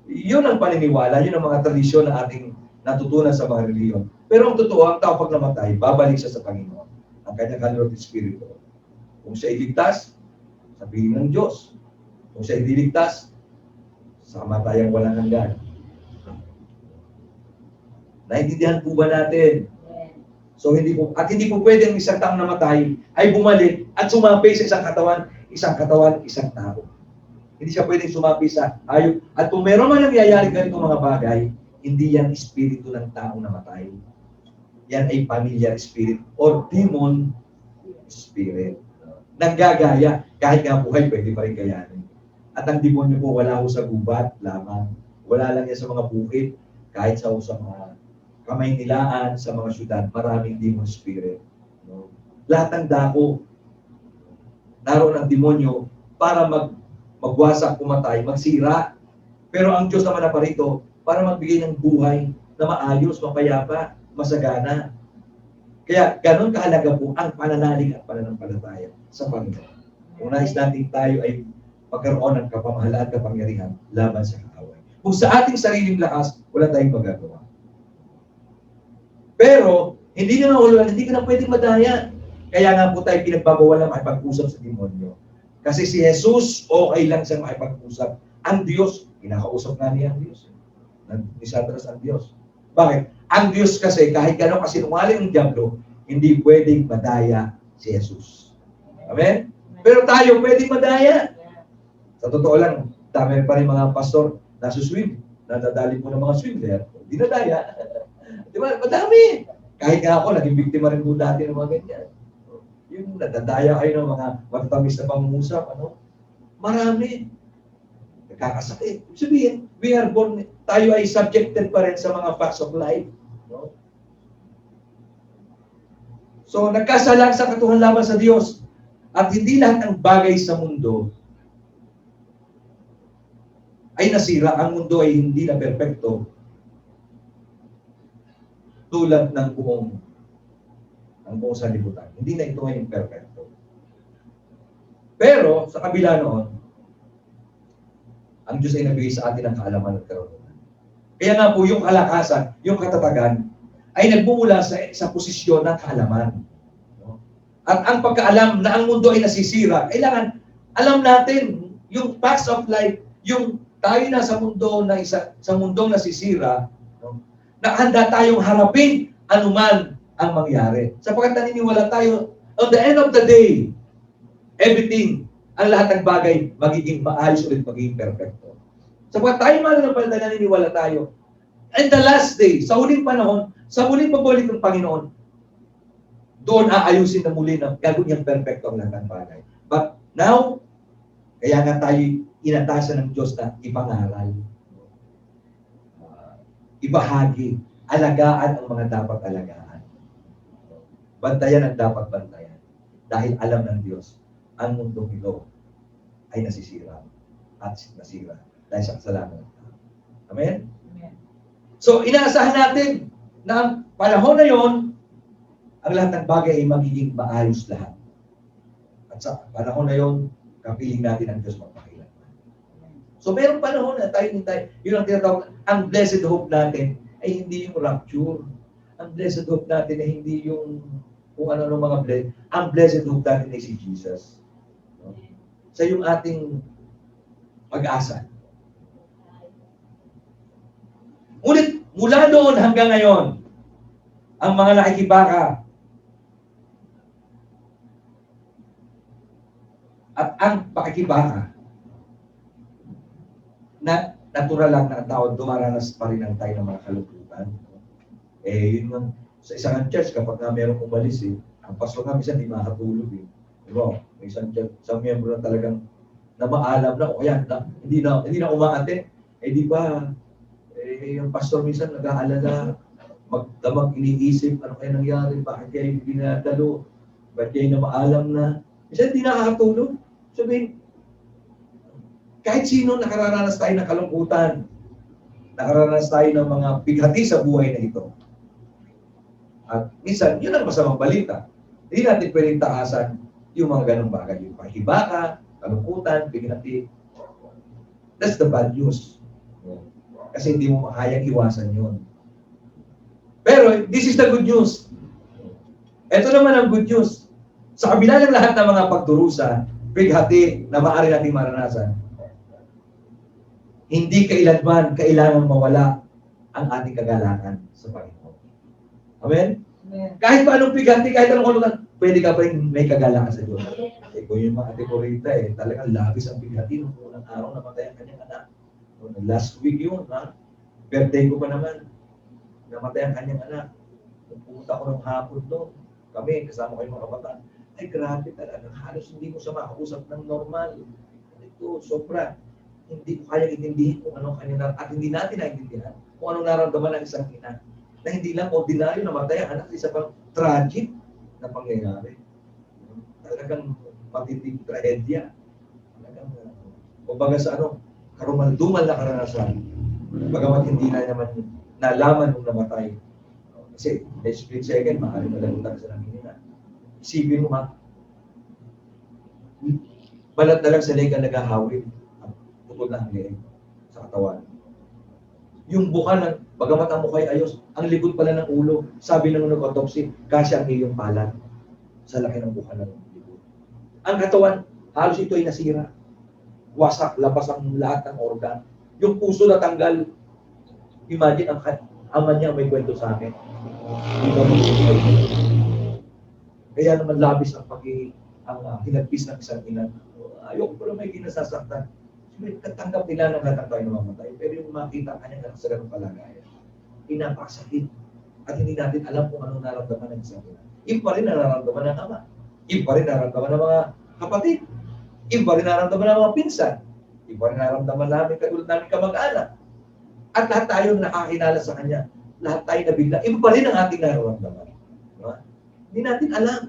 Yun ang paniniwala, yun ang mga tradisyon na ating natutunan sa mga reliyon. Pero ang totoo, ang tao pag namatay, babalik siya sa Panginoon, ang kanyang kaluluwa at espiritu. Kung siya iligtas, sabihin ng Diyos. Kung siya iligtas, sa kamatayang walang hanggan. Naintindihan po ba natin? So hindi po pwede ang isang taong namatay ay bumalik at sumapi sa isang katawan, isang tao. Hindi siya pwedeng sumapi sa hayop. At kung meron man nangyayari ganito mga bagay, hindi yan espiritu ng taong namatay. Yan ay familiar spirit or demon spirit. Naggagaya, kahit nga buhay, pwede pa rin gayanin. At ang demonyo po, wala ho sa gubat lamang. Wala lang yan sa mga bukid, kahit sa mga kamay nilaan, sa mga syudad, maraming demon spirit. No? Lahat ng dako, naroon ang demonyo para magwasak, pumatay, magsira. Pero ang Diyos naman na parito, para magbigay ng buhay na maayos, mapayapa, masagana. Kaya ganun kahalaga po ang pananalig at pananampalataya sa Panginoon. Kung nais natin tayo ay pagkaroon ng kapamahalaan at kapangyarihan laban sa kaaway. Kung sa ating sariling lakas, wala tayong magagawa. Pero, hindi ka na pwedeng madaya. Kaya nga po tayo pinagbabawal na makipag-usap sa demonyo. Kasi si Jesus, okay lang siyang makipag-usap. Ang Diyos, kinakausap nga niya ang Diyos. Ni Satanas ang Diyos. Bakit? Ang Diyos kasi, kahit gano'n kasinungaling ang Diablo, hindi pwedeng madaya si Jesus. Amen? Pero tayo pwedeng madaya. Sa totoo lang, dami pa rin mga pastor na suswim. Nadadali po ng mga swimmer. Hindi nadaya. Di ba? Madami. Kahit nga ako, naging biktima rin po dati ng mga ganyan. Yung nadadaya kayo ng mga matatamis na pangungusap, marami. Nagkakasakit. Sabihin, we are born, tayo ay subjected pa rin sa mga facts of life. No? So, nagkasalang sa katuhan laban sa Diyos. At hindi lahat ng bagay sa mundo ay nasira. Ang mundo ay hindi na perpekto tulad ng buong sanlibutan. Hindi na ito ay imperfecto. Pero, sa kabila noon, ang Diyos ay nabigay sa atin ang kaalaman at karunungan. Kaya nga po, yung kalakasan, yung katatagan, ay nagmumula sa posisyon ng kaalaman. At ang pagkaalam na ang mundo ay nasisira, kailangan alam natin yung facts of life, yung tayo na sa mundo na sa mundong nasisira, na handa tayong harapin anuman ang mangyari. Sapagkat naniniwala tayo, on the end of the day, everything, ang lahat ng bagay, magiging maayos ulit, magiging perfecto. Sapagkat tayo mananampalataya, naniniwala tayo. And the last day, sa huling panahon, sa huling pagbalik ng Panginoon, doon aayusin na muli na gagawin niyang perfecto ang lahat ng bagay. But now, kaya nga tayo inatasan ng Diyos na ipangaral, ibahagi, alagaan ang mga dapat alagaan. Bantayan ang dapat bantayan. Dahil alam ng Diyos, ang mundong ito ay nasisira at nasira dahil sa kasalanan. Amen? Amen. So, inaasahan natin na ang panahon na yon, ang lahat ng bagay ay magiging maayos lahat. At sa panahon na yon, kapiling natin ang Diyos magpakilan. So, mayroong panahon na tayo, yun ang tinatawag, ang blessed hope natin ay hindi yung rapture. Ang blessed hope natin ay hindi yung kung ano mga blessed. Ang blessed hope natin ay si Jesus. Sa yung ating pag-asa. Ngunit, mula doon hanggang ngayon, ang mga nakikibaka at ang pakikibaka na natural lang na ang tao, dumaranas pa rin ang tayo ng mga kalungkutan. Yun nga, sa isang church, kapag nga merong umalis, ang pastor nga minsan hindi makatulog. Diba? May isang church, isang miyembro na talagang na maalam na, o kaya hindi na umaate. Di ba, yung pastor minsan nag-aalala, magdamag iniisip, ano kaya nangyari, bakit kayo hindi nadalo, bakit kayo na maalam na. Minsan hindi nakakatulog. Sabihin, kahit sino nakararanas tayo ng kalungkutan, nakararanas tayo ng mga bighati sa buhay na ito. At minsan, yun ang masamang balita. Hindi natin pwedeng taasan yung mga ganong bagay. Yung pahibaka, kalungkutan, bighati. That's the bad news. Kasi hindi mo makayang iwasan yun. Pero, this is the good news. Ito naman ang good news. Sa kabila ng lahat ng mga pagdurusa, bighati na maaari natin maranasan, hindi kailanman kailangan mawala ang ating kagalakan sa Panginoon. Amen? Amen. Kahit pa anong bighati, kahit anong kalungkutan, pwede ka pa rin may kagalakan sa Diyos. Kung yung mga ate ko rita, talagang labis ang bighati nung unang araw namatay ang kanyang anak. Last week yun, birthday ko pa naman, namatay ang kanyang anak. Kung pumunta ko ng hapon doon, kami, kasama ko yung mga kabataan, ay grabe talaga, halos hindi ko siya makausap ng normal. Ito, sobra. Hindi ko kaya intindihin kung anong kanyang at hindi natin naintindihan kung anong nararamdaman ng isang ina. Na hindi lang ordinaryo namatay ang anak, isa pang tragic na pangyayari. Talagang matinding trahedya. Talagang, kumbaga sa karumaldumal na karanasan. Bagamat hindi na naman nalaman nung namatay. Kasi, split second, maaaring malagutan sa nanginina. Isipin mo balat na lang sa lega naghahawid. Bukod na ang leeg sa katawan. Yung buka bagamat ang mukha ay ayos, ang likod pala ng ulo, sabi ng nag-autopsy, kasi ang iyong palat sa laki ng buka ng likod. Ang katawan, halos ito ay nasira. Wasak, labas ang lahat ng organ. Yung puso na tanggal. Imagine, ang ama niya may kwento sa akin. Kaya naman labis ang hinagpis ng isang ina. Ayoko pala may ginasasaktan. Katanggap nila na lahat tayo namamatay. Pero yung makita kanya na sa ganung palagayan, pinapakasakit. At hindi natin alam kung anong nararamdaman ng isang ina. Iba rin nararamdaman ng ama. Iba rin nararamdaman ng mga kapatid. Iba rin nararamdaman ng mga pinsan. Iba rin nararamdaman namin katulad namin kamag-anak. At lahat tayo nakakinala sa kanya. Lahat tayo nabigla. Iba rin ang ating nararamdaman. Diba? Hindi natin alam.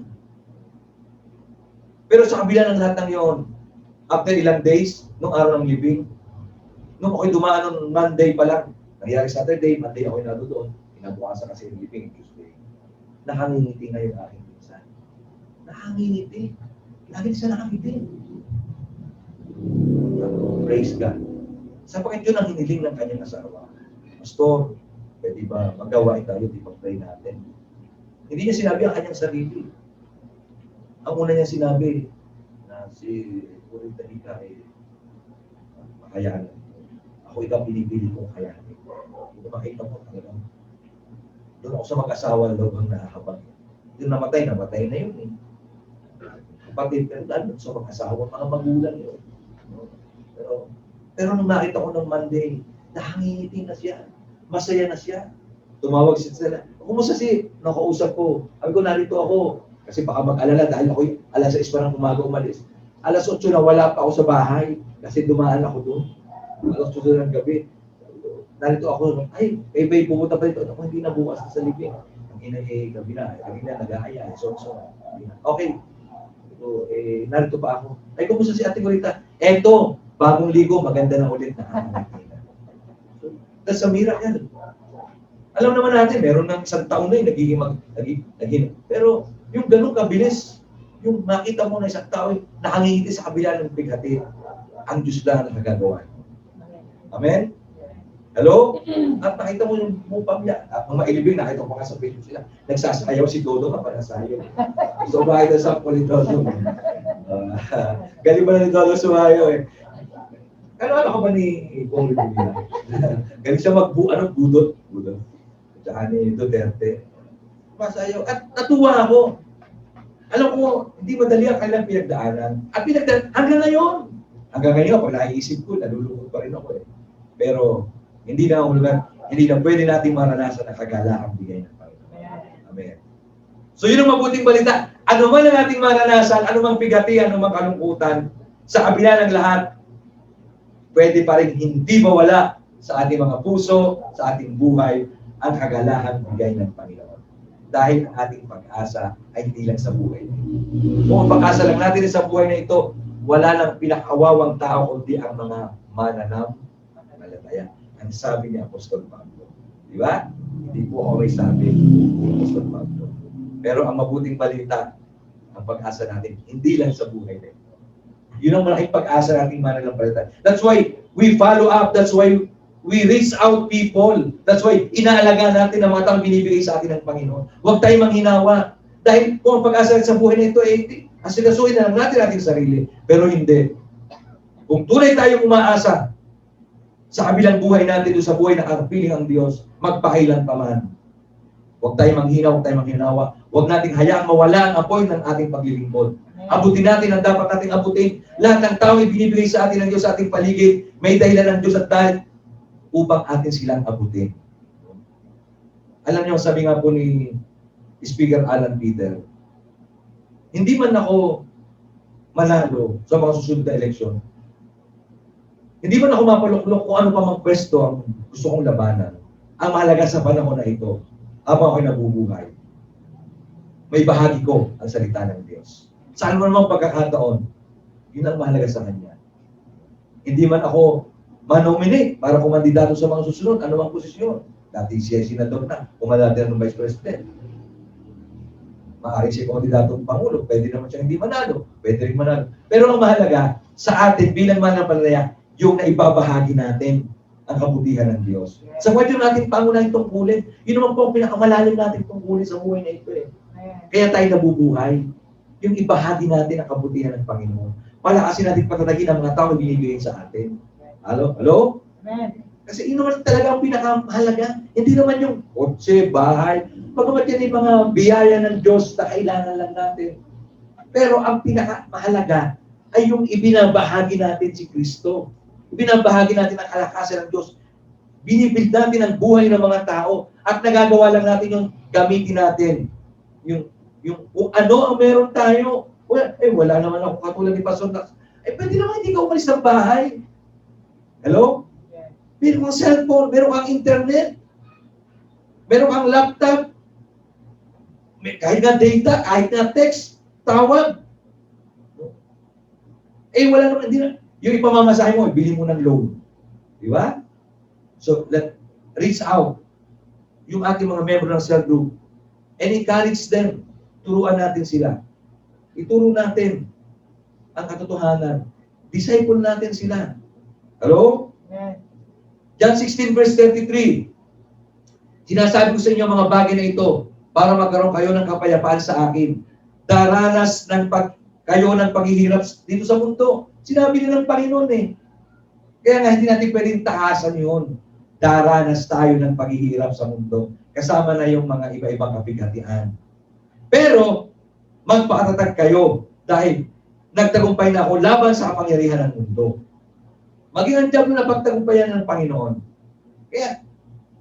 Pero sa kabila ng lahat ng yon, after ilang days, nung araw ng libing, nung ako'y dumaan nung Monday pa lang, nangyari Saturday, Monday ako'y nado doon, inabukasan kasi yung libing, Tuesday. Nakangingiti na yung aking pinsan. Nakangingiti. Lagi siya nakangiti. Praise God. Sapagkat yun ang hiniling ng kanyang asawa. Pastor, pwede ba magawain tayo, di mag-pray natin? Hindi niya sinabi ang kanyang sarili. Ang una niya sinabi na si Purita Hika ay makayanan. Ako ikaw pinipili kong kayanin. Hindi makita mo talagang. Doon ako sa mag-asawa loob ang nakakabang. Yung namatay na yun eh. Kapatid, doon sa mag-asawa, mga magulang yun. Pero nung nakita ko ng Monday, nakangingiti na siya. Masaya na siya. Tumawag siya sila. Kumusta si? Nakausap ko. Sabi ko, narito ako. Kasi baka mag-alala dahil ako alas 6 pa ng umaga umalis. Alas 8 na wala pa ako sa bahay. Kasi dumaan ako doon. Alas 8 ng gabi. Narito ako. Ay, may pumunta pa dito. Ako hindi na bukas sa libing. Ang ina gabi na. Gabi na, nag-aaya. So. Okay. So, narito pa ako. Ay, kumusta si Ate Corita? Eto, bagong ligo, maganda na ulit na. So, that's a miracle. Alam naman natin, meron ng isang taon na naging. Pero, yung ganun kabilis, yung makita mo na isang tao, nakangingiti sa kabila ng bighati, ang Diyos lang ang nagagawa. Amen? Hello? At nakita mo yung pamilya, ang mailibing, nakita ko pa sa video sila, nagsasayaw si Dodo ka pa nasayaw. So, bakit na sa Dodo? Galing ba na ni Dodo sumayaw eh? Ano ka ba ni Pong Rivera? Galing siya budot. Tsaka ni Duterte. Masayaw. At natuwa ako. Alam ko, hindi madali ang kanilang pinagdaanan. At hanggang ngayon, pag naiisip ko, nalulungkot pa rin ako eh. Pero, hindi na pwede natin maranasan ang kagalakang bigay ng Panginoon. Amen. So yun ang mabuting balita. Ano man ang ating maranasan, ano mang bigati, ano mang kalungkutan, sa kabila ng lahat, pwede pa rin hindi mawala sa ating mga puso, sa ating buhay, ang kagalakang bigay ng Panginoon. Dahil ang ating pag-asa ay hindi lang sa buhay. Kung ang pag-asa lang natin sa buhay na ito, wala lang pinakawawang tao kundi ang mga mananampalataya. Ang sabi ni Apostol Pablo. Di ba? Hindi po ako may sabi ni Apostol Pablo. Pero ang mabuting balita, ang pag-asa natin, hindi lang sa buhay na ito. Yun ang malaking pag-asa nating mananampalataya. That's why we follow up. That's why we reach out people. That's why inaalaga natin ang mga taong binibigay sa atin ng Panginoon. Huwag tayong manghinawa. Dahil kung ang pag-asa sa buhay na ito, asikasuhin na lang natin ating sarili. Pero hindi. Kung tunay tayong umaasa sa kabilang buhay natin, sa buhay na kapiling ang Diyos, magpakailan pa man. Huwag tayong manghinaw, huwag tayong manghinawa. Huwag nating hayaang mawala ang apoy ng ating paglilingkod. Abutin natin ang dapat nating abutin. Lahat ng tao ay binibigay sa atin ng Diyos sa ating paligid. May dahilan ng Diyos at dahil upang atin silang abutin. Alam niyo, sabi nga po ni Speaker Alan Peter, hindi man ako manalo sa mga susunod na eleksyon, hindi man ako mapaluklok kung ano pa mang pwesto ang gusto kong labanan. Ang mahalaga sa panahon na ito, habang ako'y nabubuhay, may bahagi ko ang salita ng Diyos. Saan mo namang pagkakataon, yun ang mahalaga sa Kanya. Hindi man ako manominate para kumandidato sa mga susunod, anumang posisyon. Dati siya senador na, kumandidato ng Vice President. Maaari siya kumandidato ng Pangulo, pwede naman siya hindi manalo, pwede rin manalo. Pero ang mahalaga, sa atin bilang mananampalataya, yung naibabahagi natin ang kabutihan ng Diyos. Sa pwede natin pangunahin tungkulin, yun naman po ang pinakamalalim natin tungkulin sa buhay na ito eh. Kaya tayo nabubuhay. Yung ibahagi natin ang kabutihan ng Panginoon. Palakasin natin patatagin ang mga tao na binibigay sa atin. Hello? Amen. Kasi yun naman talaga ang pinakamahalaga. Hindi naman yung kotse, bahay. Pagkamat yan yung mga biyaya ng Diyos na kailangan lang natin. Pero ang pinakamahalaga ay yung ibinabahagi natin si Kristo. Ibinabahagi natin ang kalakasan ng Diyos. Binibuild natin ang buhay ng mga tao. At nagagawa lang natin yung gamitin natin. Yung kung ano ang meron tayo. Wala naman ako katulad ni Pastor Dax. Pwede naman hindi ka umalis ng bahay. Hello? Meron kang cellphone, meron kang internet, meron kang laptop, kahit na data, kahit na text, tawag. Eh, wala naman, hindi na. Yung ipamamasahe mo, bili mo ng loan. Di ba? So, reach out. Yung ating mga member ng cell group, and encourage them. Turuan natin sila. Ituro natin ang katotohanan. Disciple natin sila. Hello? Amen. John 16 verse 33. Sinasabi ko sa inyo mga bagay na ito para magkaroon kayo ng kapayapaan sa akin. Daranas kayo ng paghihirap dito sa mundo. Sinabi nila ng Panginoon eh. Kaya nga hindi natin pwedeng taasan yun. Daranas tayo ng paghihirap sa mundo. Kasama na yung mga iba-ibang kapighatian. Pero, magpakatatag kayo dahil nagtagumpay na ako laban sa kapangyarihan ng mundo. Maging ang job na pagtagumpayan ng Panginoon.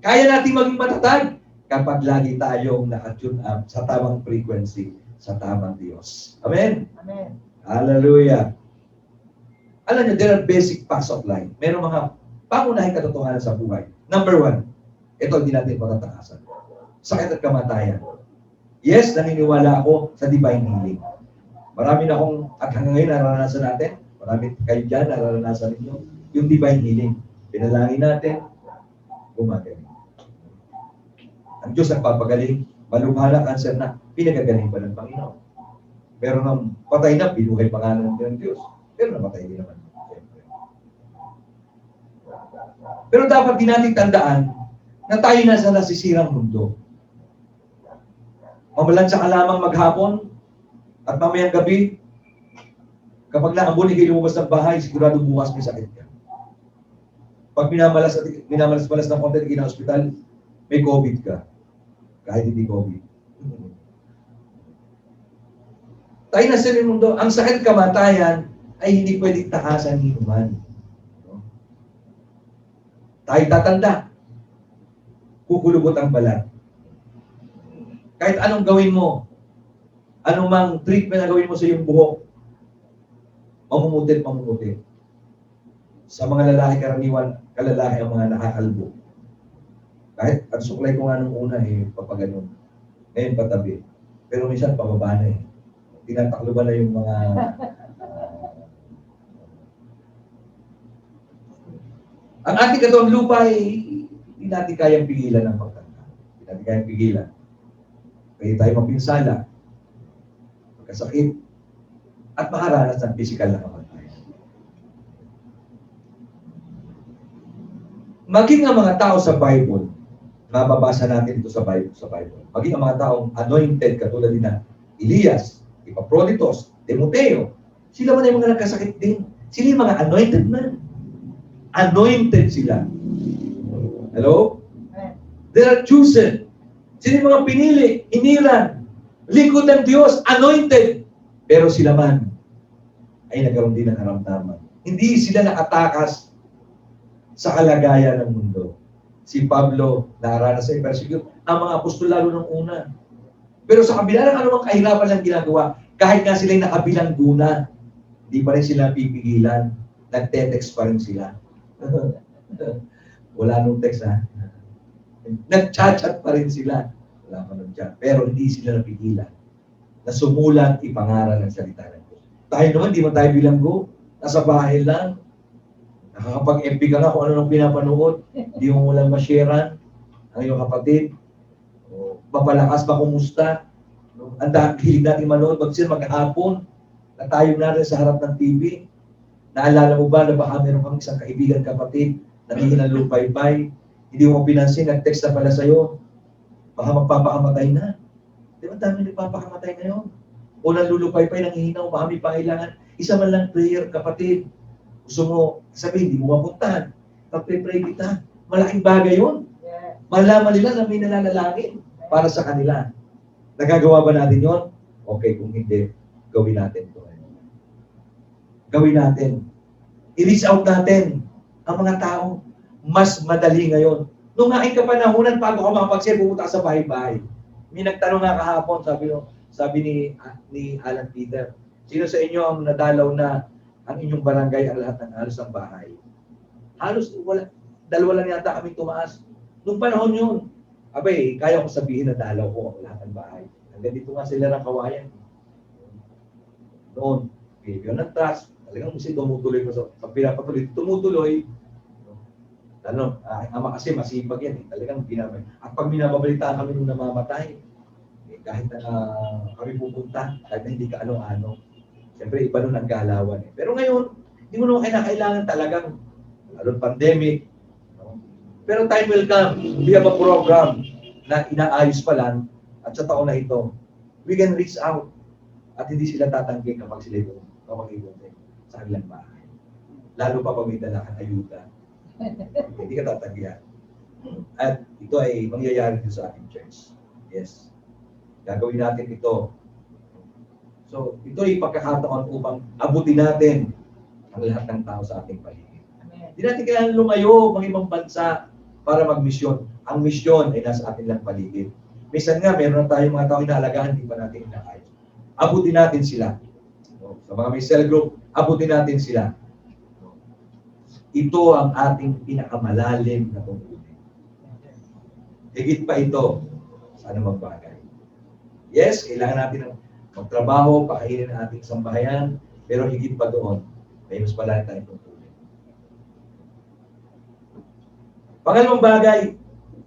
Kaya natin maging matatag kapag lagi tayong nakatune up sa tamang frequency, sa tamang Diyos. Amen? Amen. Hallelujah. Alam niyo, there are basic facts of life. Meron mga pangunahing katotohanan sa buhay. Number 1, ito hindi natin patatakasan. Sakit at kamatayan. Yes, naniniwala ako sa divine healing. Marami na akong, at hanggang ngayon nararanasan natin, marami kayo dyan, nararanasan ninyo, yung divine healing. Pinalangin natin, gumagaling. Ang Diyos nagpapagaling, malumhala cancer na, pinagagaling pa ng Panginoon. Pero nang patay na, binuhay pangalan ng Diyos. Pero namatay din naman. Siyempre. Pero dapat din natin tandaan na tayo nasa nasisirang mundo. Mamalansa ka lamang maghapon at mamayang gabi, kapag naambon, hindi lumabas ng bahay, sigurado bukas may sakit ka. Pag minamalas-malas ng konti, hindi na hospital, may COVID ka. Kahit hindi COVID. Tayo na sa mundo, ang sakit kamatayan ay hindi pwedeng takasan ni human. Tayo tatanda. Kukulubot ang balat. Kahit anong gawin mo, anumang treatment na gawin mo sa iyong buhok, mamumutit. Sa mga lalaki karaniwan, kalalaki ang mga nakakalbo. Kahit at suklay ko nga nung una papaganon. Ngayon patabi. Pero minsan pababa na tinatakloban na yung mga ang ating katawang lupa ay hindi natin kayang pigilan ng pagtanda. Hindi natin kayang pigilan. Kaya tayo mapinsala, magkasakit, at makaranas ng physical na kamatayan. Maging ang mga tao sa Bible, mababasa natin ito sa Bible. Maging ang mga taong anointed, katulad din na Elias, Epaphroditus, Timoteo, sila man ay mga nagkasakit din. Sila yung mga anointed man. Anointed sila. Hello? They are chosen. Sila yung mga pinili, inilan, lingkod ng Diyos, anointed. Pero sila man ay nagkaroon din ng karamdaman. Hindi sila nakatakas sa kalagayan ng mundo. Si Pablo, nakaranas sa persecute, ang mga apostol lalo nung una. Pero sa kabila ng anumang kahirapan lang ginagawa, kahit nga sila yung nakabilanggo, hindi pa rin sila pipigilan. Nagte-text pa rin sila. Wala nung text Nag-chat-chat pa rin sila. Wala pa nung chat. Pero hindi sila napigilan na sumulat ipangaral ng salita ng Diyos. Tayo naman, di man tayo bilanggo. Nasa bahay lang. Nakakapag-MP ka nga kung ano nang pinapanood. Hindi mo walang ma-sharean ang iyong kapatid. Mapalakas ba kumusta? Ang hilig natin manood, maghapon na tayo natin sa harap ng TV. Naalala mo ba na baka meron kang isang kaibigan kapatid na hindi na lupay-pay, hindi mo pinansin, nag-text na pala sa'yo, baka magpapakamatay na. Di ba dami nagpapakamatay ngayon? O nalulupay-pay, nanghihinaw, baka may pangailangan. Isa man lang prayer, kapatid. Gusto mo, sabihin, hindi mo mapuntahan. Pag-pray kita. Malaking bagay yun. Malaman nila na may nalalangin para sa kanila. Nagagawa ba natin yun? Okay, kung hindi, gawin natin ito. Gawin natin. I-reach out natin ang mga tao. Mas madali ngayon. Nung aking kapanahunan, bago ka makapag-share, pumunta sa bahay-bahay. May nagtanong nga kahapon, sabi ni Alan Peter, sino sa inyo ang nadalaw na ang inyong barangay ang lahat ng halos ng bahay? Halos, dalawa lang yata kami tumaas. Nung panahon yun, abay, kaya ko sabihin na dalaw ko ang lahat ng bahay. Hanggang dito nga sila ng kawayan. Noon, bibigyan ng trust, Talagang kasi tumutuloy pa sa pag pinapatuloy, tumutuloy. Ano, ama kasi masipag yan eh. Talagang ginamay. At pag binababalitaan kami nung namamatay, eh, kahit na kami pupunta, kahit na hindi ka ano-ano, siyempre iba nun ang galawan eh. Pero ngayon, hindi mo naman kailangan talagang lalo pandemic. No? Pero time will come. We have a program na inaayos pa lang at sa taon na ito, we can reach out at hindi sila tatanggi kapag sila ito kapag-ibote sa kanilang bahay. Lalo pa pag may dala kang ayuda. Hindi ka tatanggihan. At ito ay mangyayari dito sa ating church. Yes. Gagawin natin ito. So, ito ay pagkakataon upang abutin natin ang lahat ng tao sa ating paligid. Hindi natin kailangan lumayo ng ibang bansa para magmisyon. Ang misyon ay nasa ating lang paligid. Minsan nga, meron na tayong mga tao inaalagaan, hindi pa natin inaayos. Abutin natin sila. Sa mga may cell group, abutin natin sila. Ito ang ating pinakamalalim na tungkulin. Higit pa ito sa anumang bagay. Yes, kailangan natin ng magtrabaho, pakainin ang ating sambahayan, pero higit pa doon, may mas malalim tayong tungkulin. Pangalawang bagay,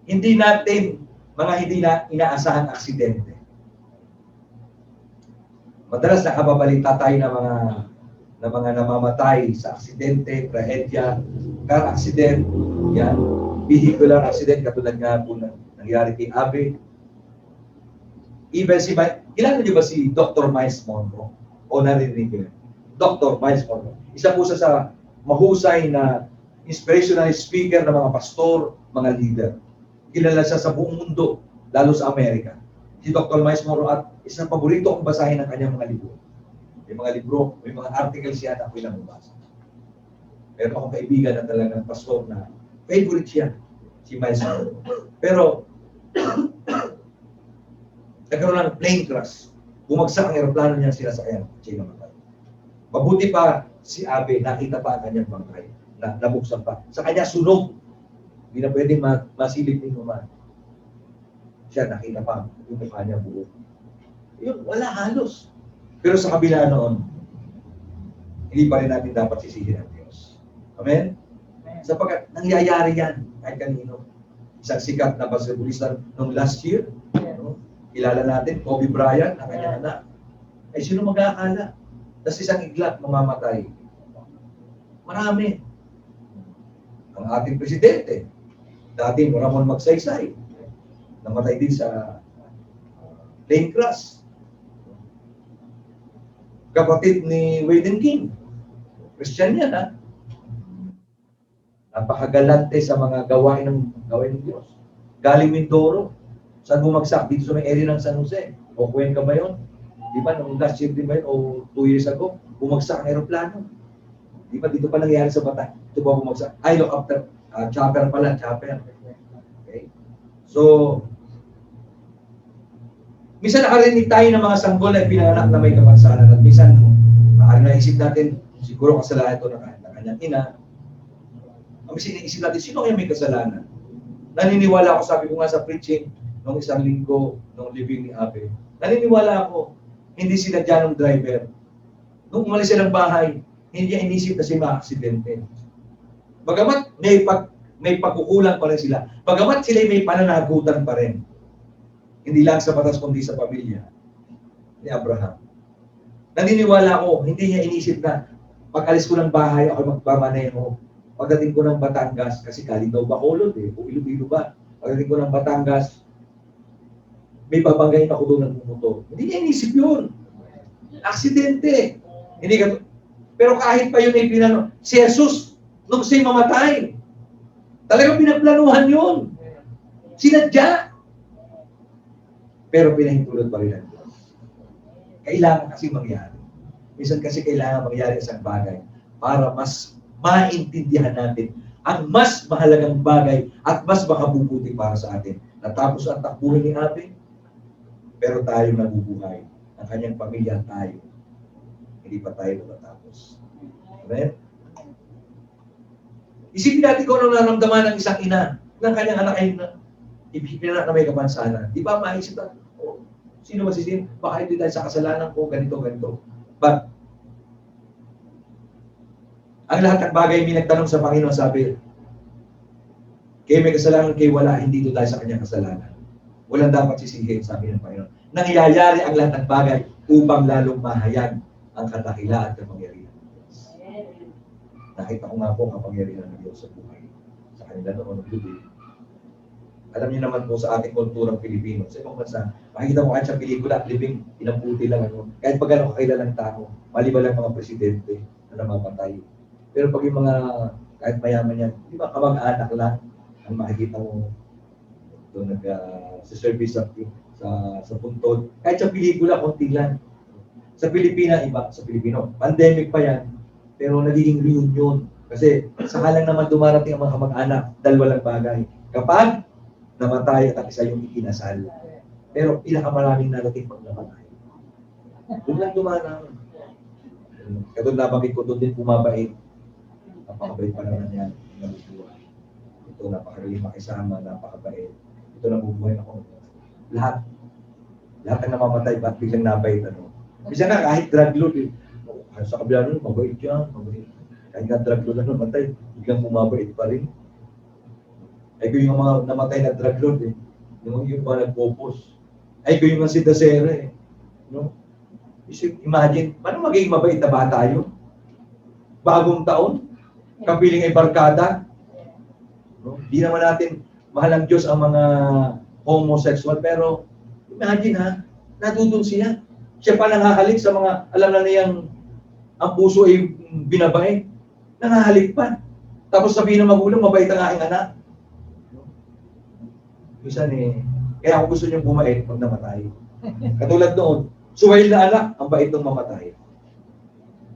hindi natin hindi na inaasahang aksidente. Madalas nakababalita tayo ng mga namamatay sa aksidente, trahedya, car accident, yan, vehicular accident, katulad nga po nangyari kay Abe. Even kilala niyo ba si Dr. Miles Monroe? O narinig niyo? Dr. Miles Monroe. Isa po sa mahusay na inspirational speaker ng mga pastor, mga leader. Kilala siya sa buong mundo, lalo sa Amerika. Si Dr. Miles Monroe at isang paborito kong basahin ng kanyang mga libro. May mga libro, may mga articles siya na ako'y nababasa. Meron akong kaibigan na talagang pastor na favorite siya, si Miles Monroe. Pero, nagkaroon ng plane crash. Bumagsak ang aeroplano niya sila sa kanya. Siya namatay. Mabuti pa si Abe, nakita pa ang kanyang bangkay. Nabuksan pa. Sa kanya sunog. Hindi na pwedeng masilip ni naman. Siya nakita pa yung mukha niya buo. Yun, wala halos. Pero sa kabila noon, hindi pa rin natin dapat sisihin ang Diyos. Amen? Sapagkat nangyayari yan kahit kanino. Isang sikat na basketballista noong last year, kilala natin, Kobe Bryant, ang kanyang anak. Ay, sino mag-aakala? Tapos isang iglap, mamamatay. Marami. Ang ating presidente, dating Ramon Magsaysay, namatay din sa plane crash. Kapatid ni Wayden King, Christian yan, ha? Napakagalante sa mga gawain ng Diyos. Galing Mindoro. Saan bumagsak? Dito sa may area ng San Jose. O Cuenca ba yun? Di ba? Nung last year din ba yun? O 2 years ago, bumagsak ang aeroplano. Di ba? Dito pa nangyari sa Batay. Ito ba bumagsak? Ay, helicopter. Chopper pala. Chopper. Okay? So, minsan nakarinig tayo ng mga sanggol na pinanganak na may kapansanan. At minsan, maaaring naisip natin, siguro kasalanan ito ng kanyang ina. Minsan naisip natin, sino kaya may kasalanan? Naniniwala ako, sabi ko nga sa preaching, nung isang linggo, nung living ni Abe, naniniwala ako, hindi sila dyan ng driver. Nung umalis silang bahay, hindi niya inisip na si ma-aksidente. Bagamat may pagkukulang pa rin sila. Bagamat sila may pananagutan pa rin. Hindi lang sa batas, kundi sa pamilya ni Abraham. Naniniwala ako, hindi niya inisip na pag-alis ko ng bahay, ako magpamaneho. Pagdating ko ng Batangas, kasi galing daw Bacolod o Iloilo ba? Pagdating ko ng Batangas, may babanggayin ako doon ng bumotor. Hindi niya inisip yun. Aksidente. Hindi ka, pero kahit pa yun ay si Jesus, nung siya'y mamatay, talagang pinaplanuhan yun. Sinadya. Pero pinahintulot pa rin ang Diyos. Kailangan kasi mangyari. Minsan kasi kailangan mangyari isang bagay para mas maintindihan natin ang mas mahalagang bagay at mas makabubuti para sa atin. Natapos ang takbuhan ni Abe, pero tayo nabubuhay. Ang kanyang pamilya tayo. Hindi pa tayo natatapos. Amen? Isipin natin kung ano naramdaman ng isang ina ng kanyang anak ay ipinanak na may kapansanan. Di ba maisip na, oh, sino masisin? Baka hindi dahil sa kasalanan ko, ganito, ganito. But, Ang lahat ng bagay may nagtanong sa Panginoon, sabi, kayo may kasalanan, kayo wala, hindi ito dahil sa kanyang kasalanan. Walang dapat sisihin, sabi ng Panginoon. Nangyayari ang lahat ng bagay upang lalong mahayag ang kadakilaan at kapangyarihan ng Diyos. Nakita ko nga po ang kapangyarihan ng Diyos sa buhay. Sa kanila noon ng gabi. Alam niyo naman po sa ating kulturang Pilipino, sa ibang bansa, makikita mo kahit sa pelikula, living, ilang puti lang, kahit pag gano'ng kakilalang tao, maliban lang mga presidente na namamatay. Pero pag yung mga, kahit mayaman yan, di ba kamag-anak lang, ang makikita mo doon sa service sa puntod. Kahit sa pelikula, konti lang. Sa Pilipinas, iba, sa Pilipino, pandemic pa yan, pero nagiging reunion. Kasi sakalang naman dumarating ang mga kamag-anak, dalawa lang bagay. Kapag namatay at ang isa yung ikinasal. Pero pinakamaraming narating pag namatay. Doon lang dumarating. Katulad nabanggit ko, doon din bumabait. Napakabait pa naman yan. Nabubuhay. Ito, napakagaling makisama, napakabait. Ito, nabubuhay ako. Lahat. Lahat ang namamatay, ba't biglang nabait, Bisa nga, kahit drug lord, sa kabila nun, mabait yan, mabait. Kahit nga drug lord na namatay, biglang bumabait pa rin. Ay ko yung mga namatay na drug lord, yung mga nagpopos. Ay ko yung mga si Dasera, no? Imagine, paano magiging mabait na bata yun? Bagong taon? Kapiling ay barkada? No? Di naman natin mahal ang Diyos ang mga homosexual, pero imagine ha, natutun siya. Siya pa nanghahalik sa mga, alam na niyang ang puso ay binabae. Nanghahalik pa. Tapos sabihin ng magulang, mabait ang aking anak. Minsan kaya kung gusto niyong bumait, pag namatay. Katulad noon, suwail na anak, ang bait ng mamatay.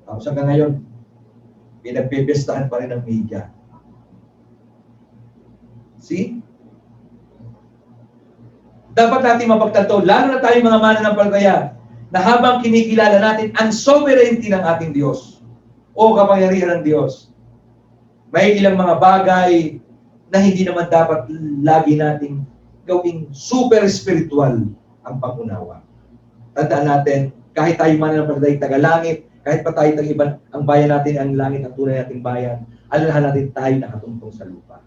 Tapos hanggang ngayon, pinagpipestahan pa rin ng media. See? Dapat natin mapagtanto, lalo na tayong mga mananampalataya, na habang kinikilala natin ang sovereignty ng ating Diyos o kapangyarihan ng Diyos, may ilang mga bagay na hindi naman dapat lagi nating gawing super spiritual ang pangunawa. Tandaan natin, kahit tayo mananampalataya taga-langit, kahit pa tayo tag-iban, ang bayan natin, ang langit, ang tunay nating bayan, alalahan natin tayo nakatungtong sa lupa.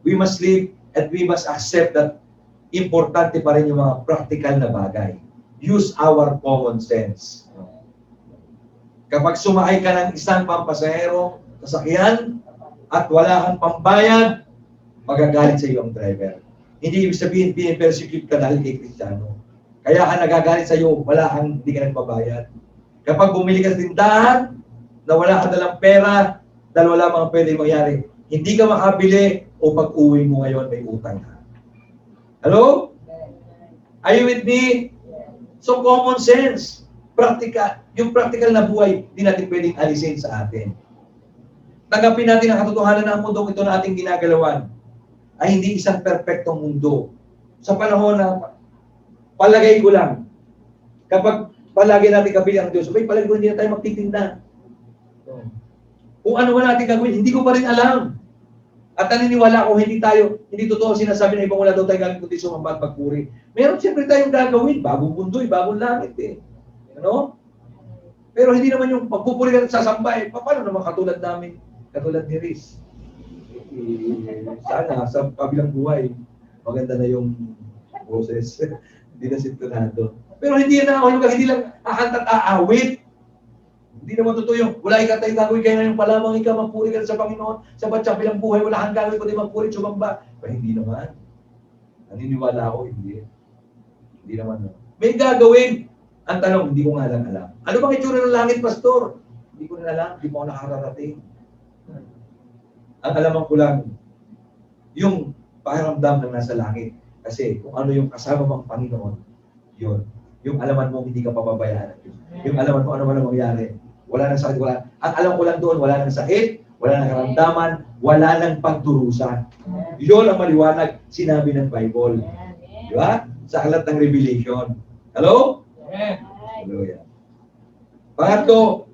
We must live and we must accept that importante pa rin yung mga practical na bagay. Use our common sense. Kapag sumakay ka ng isang pampasahero, sasakyan, at wala kang pambayad, magagalit sa iyo ang driver. Hindi ibig sabihin, pinipersecute ka dahil kay Kristiyano. Kaya ka nagagalit sa iyo, hindi ka nagbabayad. Kapag bumili ka sa tindahan, na wala ka dalang pera, dahil wala mga pwede mangyari, hindi ka makabili o pag-uwi mo ngayon may utang ka. Hello? Are you with me? So common sense, practical, yung practical na buhay, hindi natin pwedeng alisin sa atin. Tanggapin natin ang katotohanan ng mundo ito na ating ginagalawan ay hindi isang perpektong mundo. Sa panahon na palagay ko lang, kapag palagi natin kabili ang Diyos, palagi ko hindi na tayo magtitinda. Kung ano man natin gagawin, hindi ko pa rin alam. At naniniwala ko, hindi totoo sinasabi na ibang wala daw tayo gagawin kundi sumamba at magpuri. Meron siyempre tayong gagawin, bagong mundo, bagong langit Ano? Pero hindi naman yung pagpupuri ka at sasamba paano naman katulad namin, katulad ni Riz. Sana sa kabilang buhay, maganda na yung boses. Hindi na sintonado. Pero hindi na nakahulugan, hindi lang akanta at aawit. Hindi naman totoo yung, wala tayong gagawin kayo ngayon pa lamang ikaw, magpuri ka sa Panginoon, sa bilang buhay, wala kang gagawin kundi magpuri, sumamba. Pero hindi naman. Naniniwala ako, hindi. Hindi naman. May gagawin. Ang tanong, hindi ko nga lang alam. Ano bang itsura ng langit, Pastor? Hindi ko na alam, hindi mo ako nakararating. Ang alaman ko lang, yung pakiramdam ng nasa langit. Kasi kung ano yung kasama mong Panginoon, yun. Yung alaman mo, hindi ka pababayaan. Yung alaman mo, ano man ang mangyari. Wala nang sakit, wala. Ang alam ko lang doon, wala nang sakit, wala nang karamdaman, wala nang pagdurusa. Yun ang maliwanag, sinabi ng Bible. Di ba? Sa aklat ng Revelation. Hello? Hallelujah. Pangatlo,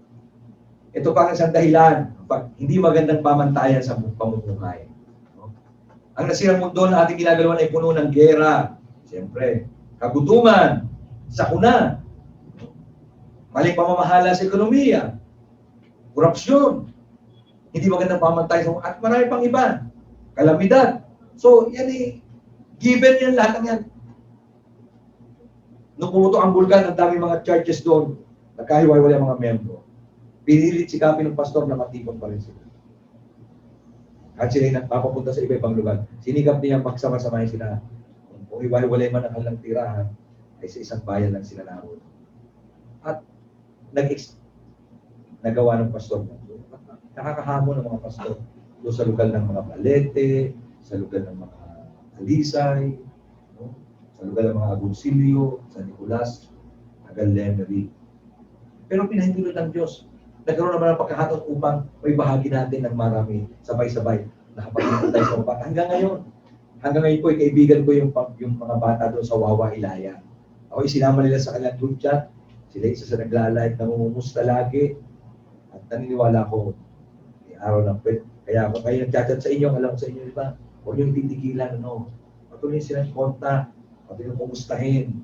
ito pa ang isang dahilan, hindi magandang pamantayan sa pamumuhay. Ang nasirang mundo na ating ginagalawan ay puno ng gera. Siyempre, kagutuman, sakuna, maling pamamahala sa ekonomiya, korupsyon, Hindi magandang pamantay sa at marami pang iba. Kalamidad. So, yan given yan lahat ng yan. Nung pumutok ang bulkan, ang daming mga churches doon, nagkahiwa-hiwalay ang mga membro. Pinilit sikapin ng pastor na matipon pa rin sila. At sila nagpapapunta sa iba-ibang lugar. Sinikap niya pagsama-samahin sila. Kung hiwa-hiwalay man ang kanilang tirahan, ay sa isang bayan lang sila naroon. At nagawa ng pastor na nakakahamon ng mga pastor doon sa lugar ng mga Balete, sa lugar ng mga Alisay, no? Sa lugar ng mga Agoncillo, San Nicolas, Agalemery. Pero pinahintulot ng Diyos. Nagkaroon naman ng pagkakataon upang may bahagi natin ng marami, sabay-sabay, nakapagpunta tayo sa upa. Hanggang ngayon po, kaibigan ko yung mga bata doon sa Wawa, Ilaya. Ako isinama nila sa kanilang group chat. Sila isa sa nagla-like, namumumusta lagi. At naniniwala ko, araw ng pwede. Kaya kung kayo nag-chat sa inyo, alam ko sa inyo, di ba? Huwag nyo titigilan, patuloy silang konta, patuloy kumustahin.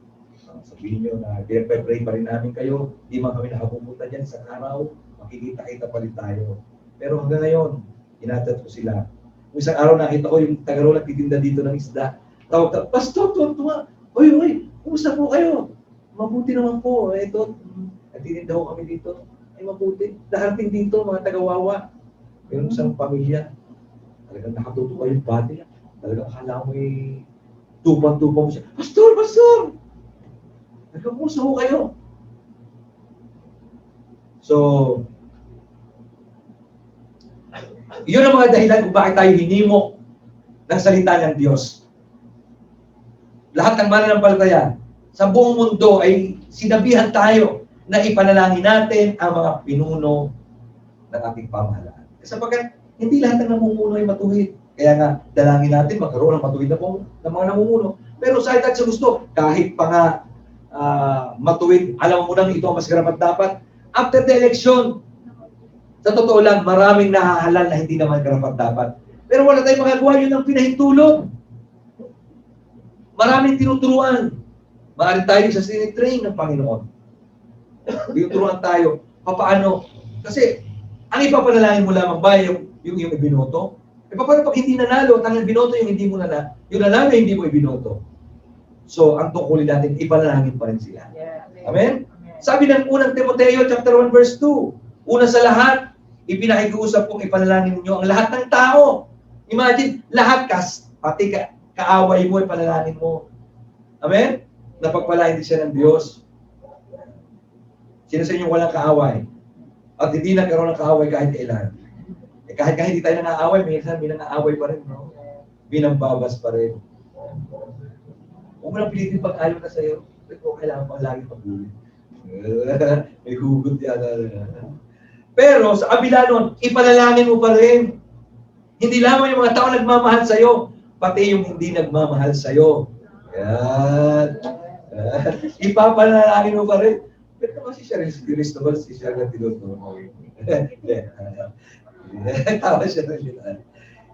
Sabihin nyo na pinag-pray pa rin namin kayo, di man kami nakapupunta dyan sa araw, makikita-kita pa rin tayo. Pero hanggang ngayon, inatat ko sila. Kung isang araw nakita ko yung Tagaro nagtitinda dito ng isda, tawag, Pastor, tuwa, Uy, kumusta po kayo? Mabuti naman po. Ito, nagtitinda ko kami dito. Ay, mabuti. Darating dito, mga taga-Wawa. Yung isang pamilya, talagang nakatuto yung bati. Talagang akala mo tupang-tupang mo siya. Pastor! Nagkamusta ko kayo? So, yun ang mga dahilan kung bakit tayo hinimok ng salita ng Diyos. Lahat ng mananampalataya sa buong mundo ay sinabihan tayo na ipanalangin natin ang mga pinuno ng ating pamahalaan. Sapagkat hindi lahat ng namumuno ay matuwid. Kaya nga, dalangin natin magkaroon ng matuwid na ng mga namumuno. Pero sa kahit sa gusto, kahit pa nga matuwid, alam mo nang ito ang mas karapat-dapat. After the election, sa totoo lang, maraming nahahalal na hindi naman karapat-dapat. Pero wala tayong magagawa, yun ang pinahintulot. Maraming tinuturuan. Maaari tayo sa sinitrain ng Panginoon. Tinuturuan tayo. Paano? Kasi, ang ipapanalangin mo lamang ba yung ibinoto? E paano pag hindi nanalo, tangang binoto yung hindi mo nanalo, yung nanalo yung hindi mo ibinoto? So, ang tungkulin natin, ipanalangin pa rin sila. Yeah. Amen? Sabi ng unang Timoteo, chapter 1, verse 2, una sa lahat, ipinakikiusap kong ipanalangin ninyo ang lahat ng tao. Imagine, lahat pati kaaway mo, ipanalangin mo. Amen? Napagpalain din siya ng Diyos. Sino sa inyo walang kaaway? At hindi nagkaroon ng kaaway kahit kailan. Kahit hindi tayo nangaaway, minsan may nangaaway pa rin, no? Binambabas pa rin. Huwag mo lang pilitin pag ayaw na sa'yo. Pero kailangan pa lagi pag-ulit. May hugot yata. Pero sa kabila nun, ipanalangin mo pa rin. Hindi lamang yung mga tao nagmamahal sa'yo, pati yung hindi nagmamahal sa'yo. Yan. Ipapanalangin mo pa rin. Pero naman si Sharon Cristobal, si Sharon Tinuto. Tawa siya na yun.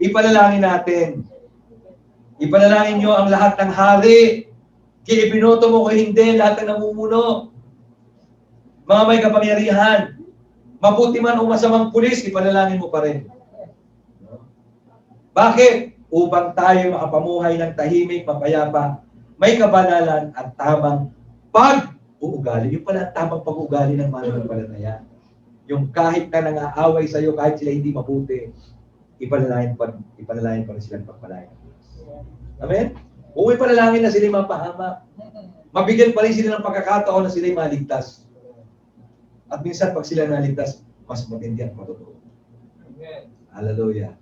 Ipanalangin natin. Ipanalangin nyo ang lahat ng hari. Kaya ibinoto mo ko hindi, lahat ng namumuno. Mga may kapangyarihan. Mabuti man o masamang pulis, ipanalangin mo pa rin. Bakit? Upang tayo makapamuhay ng tahimik, mapayapa, may kabanalan at tamang pag-uugali. Yung pala tamang pag-uugali ng mananampalataya. Yung kahit na nangaaway sa iyo, kahit sila hindi mabuti, ipanalangin pa rin silang pagpalain. Amen? Kung ipanalangin na sila mapahama, mabigyan pa rin sila ng pagkakataon na sila maligtas. At minsan, pag sila naligtas, mas matindi ang patotoo. Hallelujah.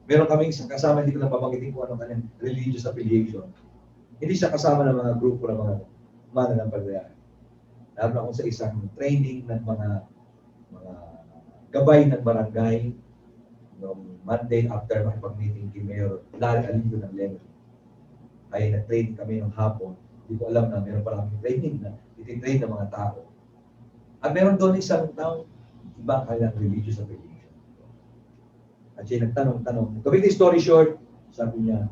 Meron kaming isang kasama, hindi ko na pabagitin kung ano kanyang religious affiliation. Hindi siya kasama ng mga grupo ng mga mananampalataya. Naroon ako sa isang training ng mga gabay ng barangay noong Monday after makipag-meeting kay Mayor Larry Alindo ng Lemery. Ay nag-training kami ng hapon. Hindi ko alam na meron pa kami training na ititrain ng mga tao. At meron doon isang tao, iba kailang religious affiliation. At siya nagtanong-tanong. Kapit the story short, sabi niya,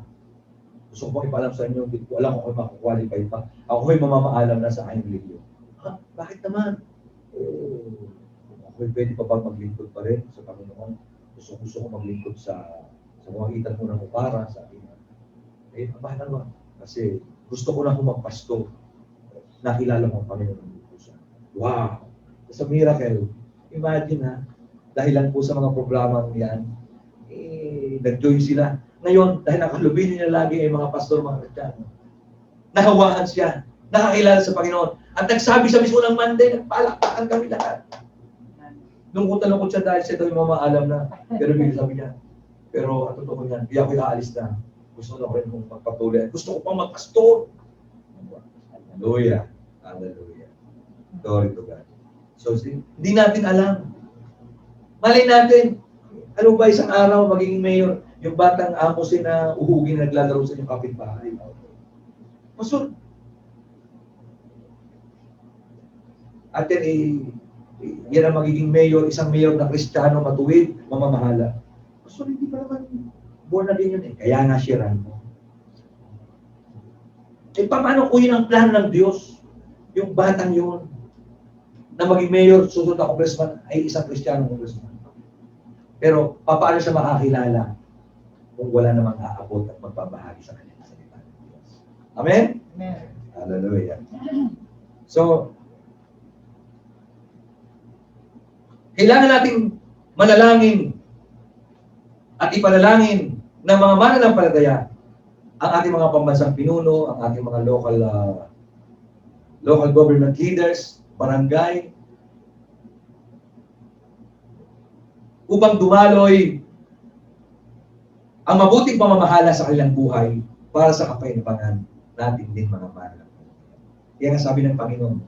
gusto ko ipalam sa inyo, hindi ko alam kung ako makukwalify pa. Ako ay mamamaalam na sa aking religion. Ha? Bakit naman? Ako pwede pa bang maglingkod pa rin sa Panginoon? gusto ko maglingkod sa pamagitan mo ng upara, sabi niya. Eh, bakit ano? Kasi gusto ko na humagpasto. Nakilala mo ang Panginoon ng Bukusan. Wow! Sa miracle, imagine ha, dahilan po sa mga programang yan, nag-join sila. Ngayon, dahil nakalubinin niya lagi ay mga pastor, mga Kristiyano, nahawaan siya, nakakilala sa Panginoon. At nagsabi sa mismo ng Monday, nagpalakpakan kami lahat. Lungkot siya dahil siya daw yung mamaalam na. Pero bigla sabi niya, pero ang totoo niyan, di ako aalis na. Gusto ko rin kong magpatuloy. Gusto ko pang magpastor. Hallelujah. Hallelujah. Glory to God. So, hindi natin alam. Malay natin, ano ba isang araw magiging mayor, yung batang Amosin na uhugin na naglalaro sa inyong kapitbahay. Pastor, at yan ang magiging mayor, isang mayor na Kristiyano, matuwid, mamamahala. Pastor, hindi pa naman born again yun eh. Kaya nga siya mo. Eh, paano kung yun ang plano ng Diyos? Yung batang yun, na maging mayor, susunod na congressman, ay isang Kristiyano congressman. Pero, paano siya makakilala kung wala namang aabot at magbabahagi sa kanya sa salita ng Diyos? Amen? Amen. Hallelujah. So, kailangan nating manalangin at ipanalangin ng mga mananampalataya ang ating mga pambansang pinuno, ang ating mga local government leaders, barangay, upang dumaloy ang mabuting pamamahala sa kanilang buhay para sa kapayapaan natin din mga mananampalataya. Kaya nga sabi ng Panginoon,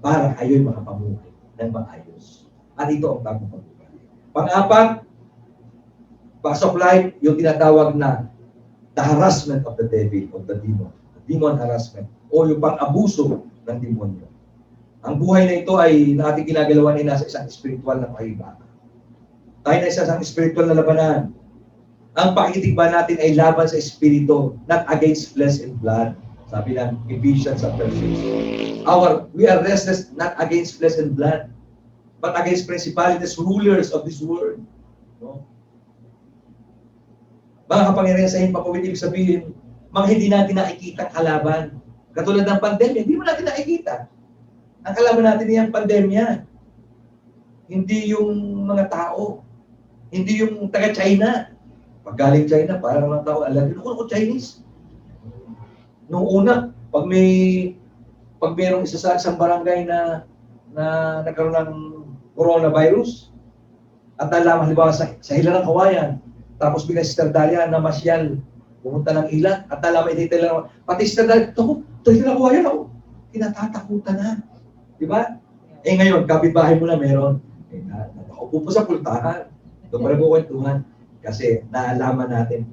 para kayo'y makapamuhay ng maayos. At ito ang bagong pagbubuhay. Pang-apat, Pass of life, yung tinatawag na the harassment of the devil, of the demon harassment, o yung pang-abuso ng demonyo. Ang buhay na ito ay na ating ginagalawan ay nasa isang spiritual na pahibaga. Tayo na isang spiritual na labanan. Ang pakikitigba natin ay laban sa espiritu, not against flesh and blood. Sabi ng Ephesians chapter 6. We are restless not against flesh and blood, but against principalities, rulers of this world. No? Mga kapangyarihan sa himpapawid, ibig sabihin, mga hindi natin nakikita kalaban. Katulad ng pandemya, hindi mo natin nakikita. Ang kalaban natin ay ang pandemya. Hindi yung mga tao. Hindi yung taga-China. Pag galing China, parang mga tao, alam nyo, ako Chinese. Noong una, pag mayroong isa sa isang barangay na nagkaroon ng coronavirus, at nalaman, halimbawa, sa Hilarang Kawayan, tapos bigla si Sister Dalia na masyal, pumunta ng ilan, at alam, pati si Sister Dalia, ito Hilarang Kawayan ako, kinatatakutan na. Di ba? Eh ngayon, kapitbahay mo na meron. Eh, nakaupo po sa pultahan. Ito pa rin po kwentuhan. Kasi naalaman natin,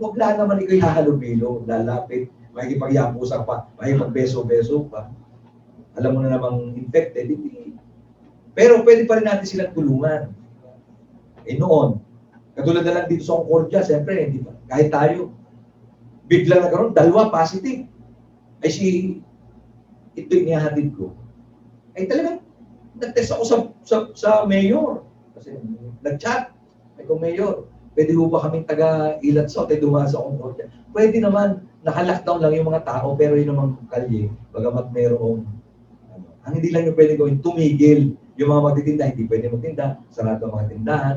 huwag lang naman ikaw hahalubilo, lalapit, makikipagyapusan pa, makikipagbeso-beso pa. Alam mo na namang infected, hindi. Pero pwede pa rin natin silang tulungan. Eh noon, katulad na lang dito sa Concordia, siyempre, hindi pa. Kahit tayo, biglang nagkaroon, 2 positive. Ay ito yung niyahatid ko. Ay talagang, nag-test ako sa mayor. Kasi nag-chat. Ay kung mayor, pwede ho ba kaming taga-Ilat South ay dumaan sa Concordia? Pwede naman, naka-lockdown lang yung mga tao, pero yun naman kalye, bagamat mayroong, ang hindi lang yung pwede gawin, tumigil. Yung mga magtitinda, hindi pwede magtinda, sarado ang mga tindahan.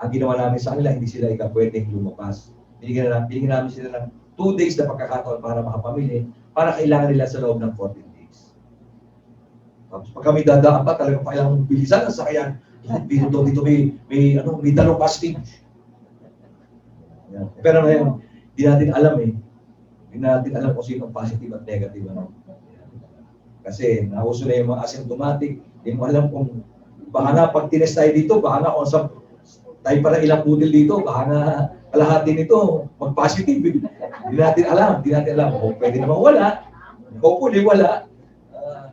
Ang ginawa namin sa kanila, hindi sila pwedeng lumabas. Binigyan namin sila ng 2 days na pagkakataon para makapamili, para kailangan nila sa loob ng 14 days. Tapos pag kami dadaan pa, talagang kailangan mong bilisan ang sakayan. Dito may dalawang casting. Pero ngayon, hindi natin alam Hindi natin alam kung sino positive at negative. Kasi nauso na yung mga asymptomatic. Hindi mo alam kung baka na pag tinest tayo dito, baka na kung sa tayo para ilang pudil dito, baka na kalahati nito mag-positive. Hindi natin alam. O pwede naman wala. Hopefully wala.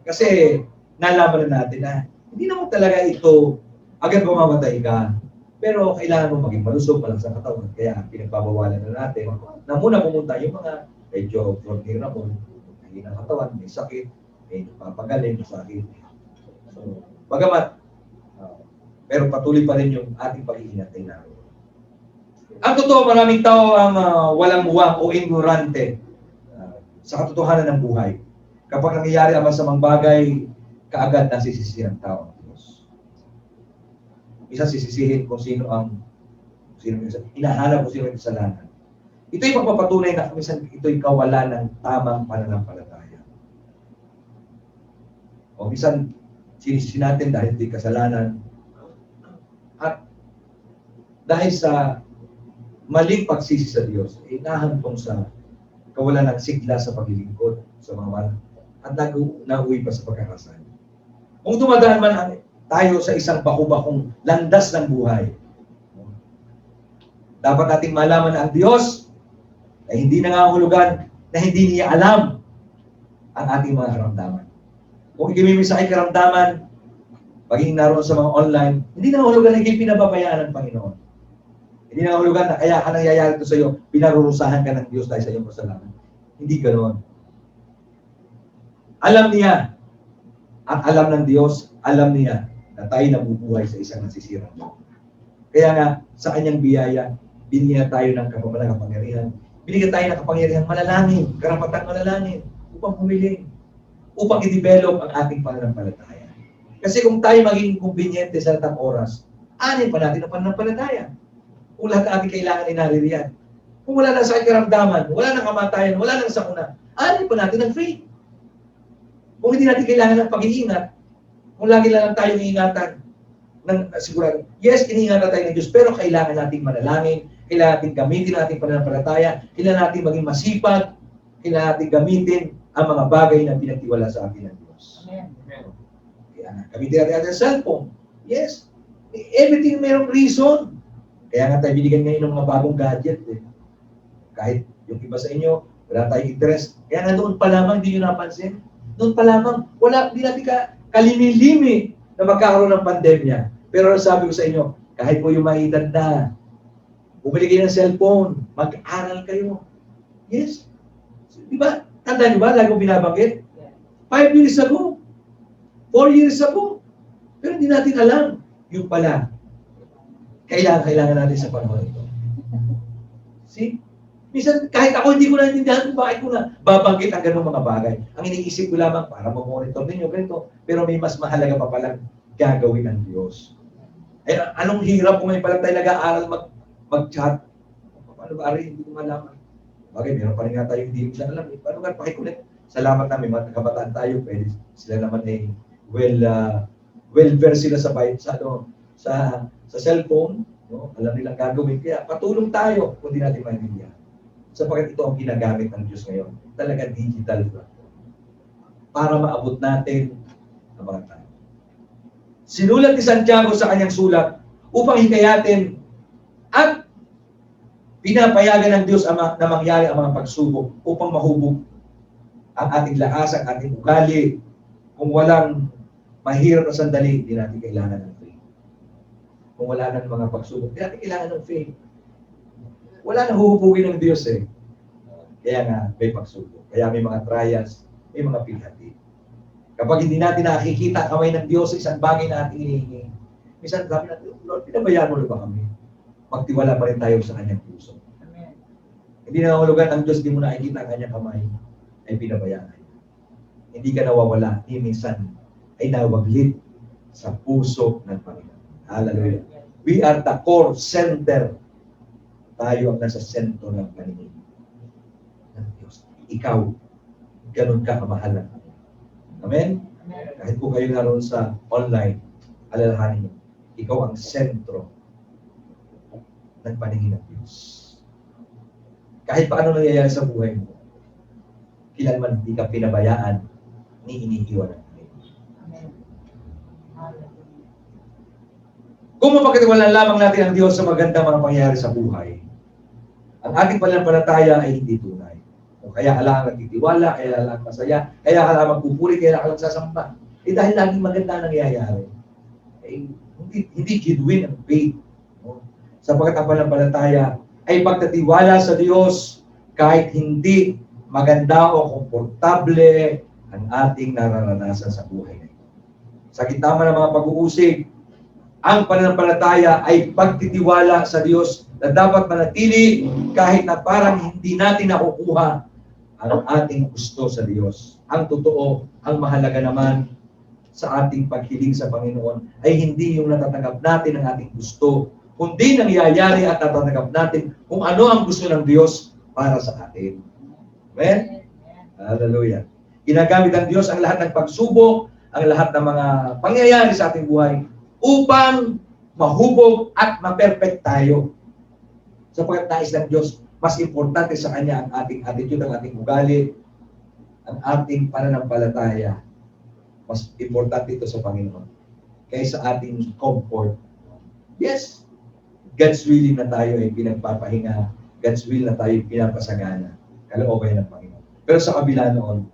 Kasi nalaman na natin na hindi naman talaga ito agad mamamatay ka. Pero kailangan mo maging malusog, malakas ang katawan. Kaya pinagbabawalan na natin na muna pumunta yung mga medyo vulnerable, hindi ng katawan, may sakit, may papagaling, may sakit. So, bagamat, pero patuloy pa rin yung ating pag-iingat natin. Ang totoo, maraming tao ang walang muwang o ignorante sa katotohanan ng buhay. Kapag nangyayari ang masamang bagay, kaagad nasisisihan ang tao ng Diyos. Isa sisisihin kung sino hinahanap kung sino yung kasalanan. Ito'y magpapatunay na minsan ito'y kawalan ng tamang pananampalataya. O minsan, sinisisi natin dahil ito'y kasalanan. At dahil sa maling pagsisi sa Diyos, inahantong sa kawalan ng sigla sa paglilingkod sa mga mahal at nauwi pa sa pagkakasal. Kung dumadaan man tayo sa isang baku-bakong landas ng buhay, dapat nating malaman na ang Diyos ay hindi nangangahulugan na hindi niya alam ang ating mga karamdaman. Kung ikimimisa ay karamdaman, pagiging naroon sa mga online, hindi nangangahulugan na hindi pinababayaan ng Panginoon. Hindi nangangahulugan na kaya ka nangyayari ito sa iyo, pinarurusahan ka ng Diyos dahil sa iyong kasalanan. Hindi ganoon. Alam niya, at alam ng Diyos, alam niya na tayo nabubuhay sa isang nasisirang mundo. Kaya nga, sa kanyang biyaya, binigyan tayo ng kapangyarihan. Binigyan tayo ng kapangyarihan manalangin, karapatang manalangin, upang humiling, upang i-develop ang ating pananampalataya. Kasi kung tayo maging kumbinyente sa latang oras, anin pa natin ang pananampalataya. Kung lahat ng ating kailangan ay naririyan. Kung wala nang sakit karamdaman, wala nang kamatayan, wala nang sakuna, anin pa natin ang faith. Kung hindi natin kailangan ng pag-iingat, kung lagi lang tayong iingatan ng sigurado, yes, iniingatan tayo ng Diyos, pero kailangan nating manalangin, kailangan nating gamitin ang ating pananampalataya, kailangan nating maging masipag, kailangan nating gamitin ang mga bagay na pinagtiwala sa atin ng Diyos. Amen. Kaya gamitin natin ang cellphone. Yes, everything mayroong reason. Kaya nga tayo binigyan ngayon ng mga bagong gadget. Kahit yung iba sa inyo, wala tayong interest. Kaya nga doon pa lamang, hindi nyo napansin. Doon pa lamang, hindi natin kalimilimi na magkakaroon ng pandemya. Pero sabi ko sa inyo, kahit po yung may edad na, bumili kayo ng cellphone, mag-aral kayo. Yes. Di ba? Tandaan nyo ba? Lagi ko binabanggit. 5 years ago. 4 years ago. Pero hindi natin alam. Yung pala, kailangan natin sa panahon ito. See? Minsan, kahit ako hindi ko naintindihan kung bakit ko na babanggit ang ganung mga bagay. Ang iniisip ko lamang para mag-monitor ninyo, ganito. Pero may mas mahalaga pa palang gagawin ng Diyos. Ay, anong hirap kung may palang tayo nag-aaral mag-chat? Paano ba, hindi ko malaman. Bagay, meron pa rin nga tayo hindi ko alam. Paano nga, pakikulit. Salamat namin, mga kabataan tayo, pwede sila naman ay well-versed sila sa cellphone. No? Alam nilang gagawin. Kaya patulong tayo kung di natin maintindihan. Sapagkat ito ang ginagamit ng Diyos ngayon. Talaga digital platform. Para maabot natin ang mga tao. Sinulat ni Santiago sa kanyang sulat upang hikayatin at pinapayagan ng Diyos na mangyari ang mga pagsubok upang mahubog ang ating lakas, ang ating ugali. Kung walang mahirap na sandali, hindi natin kailangan ng faith. Kung wala nang mga pagsubok, hindi natin kailangan ng faith. Wala nang huhubugin ng Diyos eh. Kaya nga, may pagsubok. Kaya may mga trials, may mga pighati. Kapag hindi natin nakikita kamay ng Diyos sa isang bagay na ating hinihingi, minsan sabi natin, Lord, pinabayaan mo ba kami? Magtiwala pa rin tayo sa kanyang puso. Amen. Hindi nangangahulugan ng Diyos, di mo nakikita ang kanyang kamay, ay pinabayaan. Hindi ka nawawala, ni minsan ay nawaglit sa puso ng Panginoon. Hallelujah. We are the core center. Tayo ang nasa sentro ng paningin ng Diyos. Ikaw, ganun ka kamahal ng Panginoon. Amen? Kahit po kayo naroon sa online, alalahanin niyo, ikaw ang sentro ng paningin ng Diyos. Kahit paano nangyayari sa buhay mo, kailanman hindi ka pinabayaan ni iniiwan ng Panginoon. Kung mapagkatiwalaan lamang natin ang Diyos sa magandang mga pangyayari sa buhay, ang ating pananampalataya ay hindi tunay. O kaya ka lang nagtitiwala, kaya ka lang masaya, kaya ka lang magpupuri, kaya ka lang sasamba. Dahil laging maganda ang nangyayari. Hindi genuine ang faith. No? Sapagkat ang pananampalataya ay pagtatiwala sa Diyos kahit hindi maganda o komportable ang ating nararanasan sa buhay na ito. Sa gitna ng mga pag-uusig, ang pananampalataya ay pagtitiwala sa Diyos na dapat manatili kahit na parang hindi natin nakukuha ang ating gusto sa Diyos. Ang totoo, ang mahalaga naman sa ating paghiling sa Panginoon ay hindi yung natatanggap natin ang ating gusto, kundi nangyayari at natatanggap natin kung ano ang gusto ng Diyos para sa atin. Amen? Hallelujah. Ginagamit ng Diyos ang lahat ng pagsubok, ang lahat ng mga pangyayari sa ating buhay upang mahubog at ma-perfect tayo. Sapagkat nais ng Diyos, mas importante sa Kanya ang ating attitude, ang ating ugali, ang ating pananampalataya. Mas importante ito sa Panginoon kaysa ating comfort. Yes, God's will na tayo ay pinagpapahinga. God's will na tayo ay pinapasagana. Kalooban ng Panginoon. Pero sa kabila noon,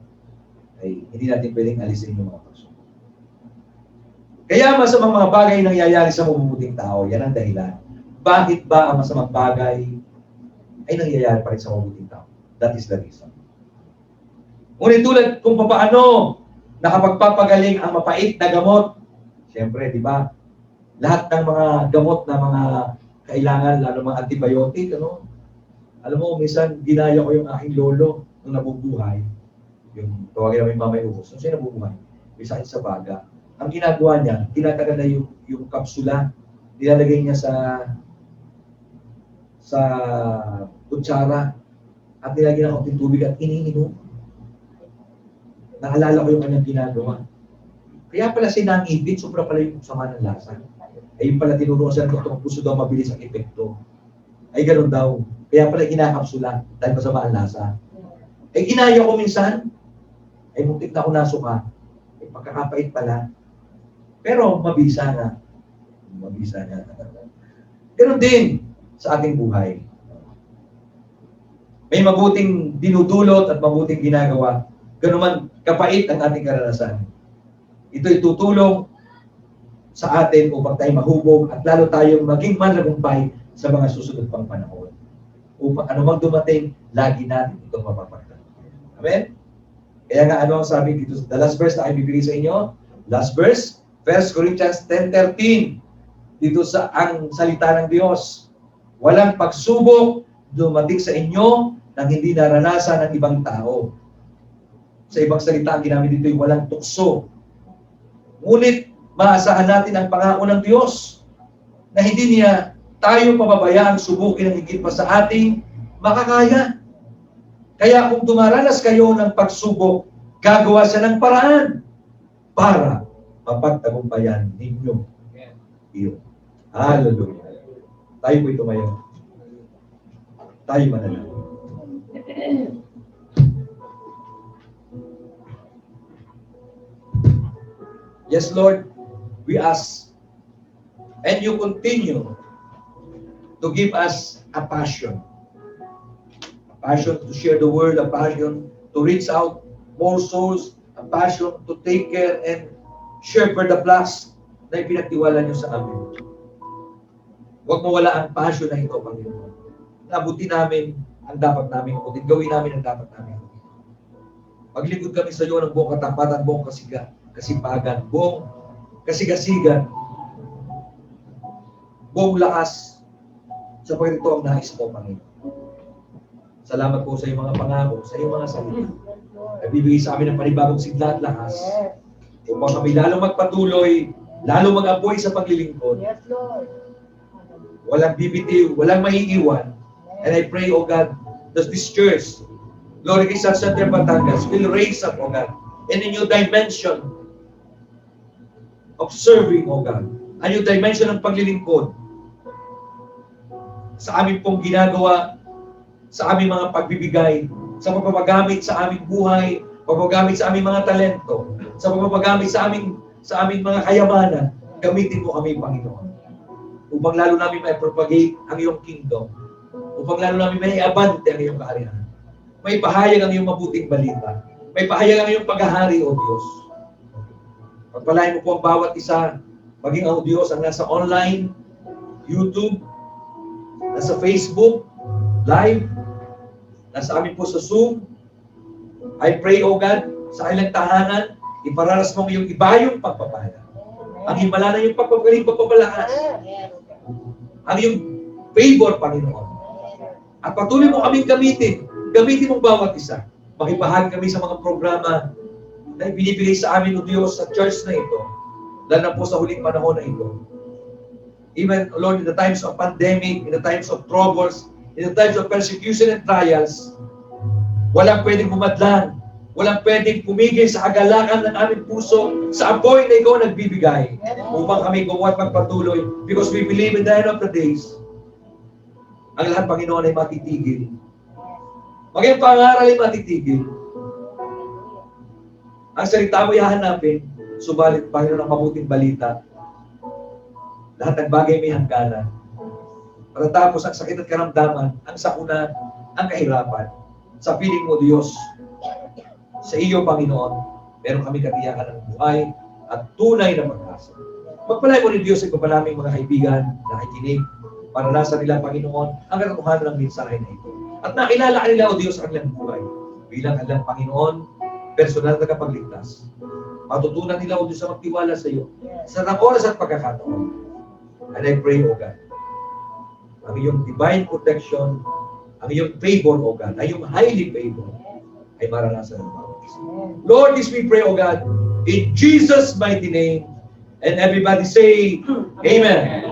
ay hindi natin pwedeng alisin yung mga pagsubok. Kaya masamang mga bagay nangyayari sa mabubuting tao, yan ang dahilan. Bakit ba ang masamang bagay ay nangyayari pa rin sa mabuting tao? That is the reason. Ngunit tulad kung paano nakapagpapagaling ang mapait na gamot. Siyempre, di ba? Lahat ng mga gamot na mga kailangan, lalo mga antibiotic, ano? Alam mo, minsan ginaya ko yung aking lolo nung nabubuhay. Yung tawagin namin mamay ubos. Nung siya nabubuhay, may sakit sa baga. Ang ginagawa niya, tinatagal na yung kapsula, nilalagay niya sa kutsara at nilagyan ng konting tubig at iniinom. Naalala ko yung kanyang ginagawa. Kaya pala sinangibit, sobra pala yung sama ng lasa. Ay yung pala tinuruan sa doktor, ang puso daw mabilis ang epekto. Ay ganun daw. Kaya pala kinakapsula dahil masama ang lasa. Ay ginaya ko minsan, ay muntik na ako nasuka. Ay pagkakapait pala. Pero mabisa na. Mabisa na. Ganun din sa ating buhay. May mabuting dinudulot at mabuting ginagawa. Ganun man kapait ang ating karanasan. Ito'y tutulong sa atin upang tayo mahubog at lalo tayong maging manlagumpay sa mga susunod pang panahon. Upang anumang dumating, lagi natin itong mapapagtan. Amen? Kaya nga ano ang sabi dito, the last verse na ay bibigay sa inyo, last verse, 1 Corinthians 10:13. Dito sa ang salita ng Diyos, walang pagsubok dumating sa inyo nang hindi naranasan ng ibang tao. Sa ibang salita, ang ginamit dito ay walang tukso. Ngunit, maasahan natin ang pangako ng Diyos na hindi niya tayo pababayaan subukin ng higit pa sa ating makakaya. Kaya kung dumaranas kayo ng pagsubok, gagawa siya ng paraan para mapagtagumpayan ninyo iyon. Hallelujah. Tayo po'y tumayo. Tayo manalangin. Yes, Lord, we ask, and you continue to give us a passion to share the word, a passion to reach out more souls, a passion to take care and shepherd the flocks na ipinagtiwala niyo sa amin. Huwag mawala ang passion na ito, Panginoon. Nabuti namin ang dapat namin abutin. Gawin namin ang dapat namin. Maglingkod kami sa iyo ng buong katapatan, buong kasipagan, buong kasigasigan, buong lakas, sapagkat ito ang nais mo, Panginoon. Salamat po sa iyong mga pangako, sa iyong mga salita. Nagbibigay sa amin ng panibagong sigla at lakas. Upang kami lalong magpatuloy, lalong mag-apoy sa paglilingkod. Yes, Lord. Walang bibitiw, walang maiiwan. And I pray, O God, that this church, Glory kay San Santiago Batangas, will raise up, O God, in a new dimension of serving, O God. A new dimension ng paglilingkod sa aming pong ginagawa, sa aming mga pagbibigay, sa pagpapagamit sa aming buhay, pagpapagamit sa aming mga talento, sa pagpapagamit sa aming mga kayamanan. Gamitin mo kami, Panginoon, upang lalo namin may propagate ang iyong kingdom, upang lalo namin may abante ang iyong kaarihan. May pahayag ang iyong mabuting balita. May pahayag ang iyong paghahari, O Diyos. Pagpalain mo po ang bawat isa, maging ang Diyos ang nasa online, YouTube, nasa Facebook, live, nasa amin po sa Zoom. I pray, O God, sa kanilang tahanan, ipararas mong iyong ibayong pagpapala. Ang himala na yung pagpapagaling, pagpapalakas. Ang iyong favor, Panginoon. At patuloy mo kaming gamitin. Gamitin mong bawat isa. Makibahagi kami sa mga programa na ibinibigay sa amin o Diyos sa church na ito, lalo na po sa huling panahon na ito. Even, Lord, in the times of pandemic, in the times of troubles, in the times of persecution and trials, walang pwedeng bumadlan, walang pwedeng pumigil sa agalakan ng aming puso sa apoy na ikaw nagbibigay upang kami gumawa at magpatuloy because we believe in the end of the days, ang lahat, Panginoon, ay matitigil. Maging pangaral ay matitigil. Ang salita mo hahanapin, subalit, Panginoon, ang mabuting balita, lahat ng bagay may hangganan. Pagkatapos ang sakit at karamdaman, ang sakuna, ang kahirapan, sa piling mo, Diyos, sa iyo, Panginoon, meron kami katiyakan ng buhay at tunay na pag-asa. Magpalay mo ni Diyos ay papalaming mga kaibigan na nakikinig para nasa nila, Panginoon, ang katotohanan ng mensahe na ito. At nakilala nila, O Diyos, ang kanilang buhay bilang kanilang Panginoon, personal na kapagligtas. Matutunan nila, O Diyos, sa magtiwala sa iyo sa oras at pagkakataon. And I pray, O God, ang iyong divine protection, ang iyong favor, O God, ang iyong highly favor, ay maranasan ng bawat isa. Lord, this we pray, O God, in Jesus' mighty name, and everybody say, Amen.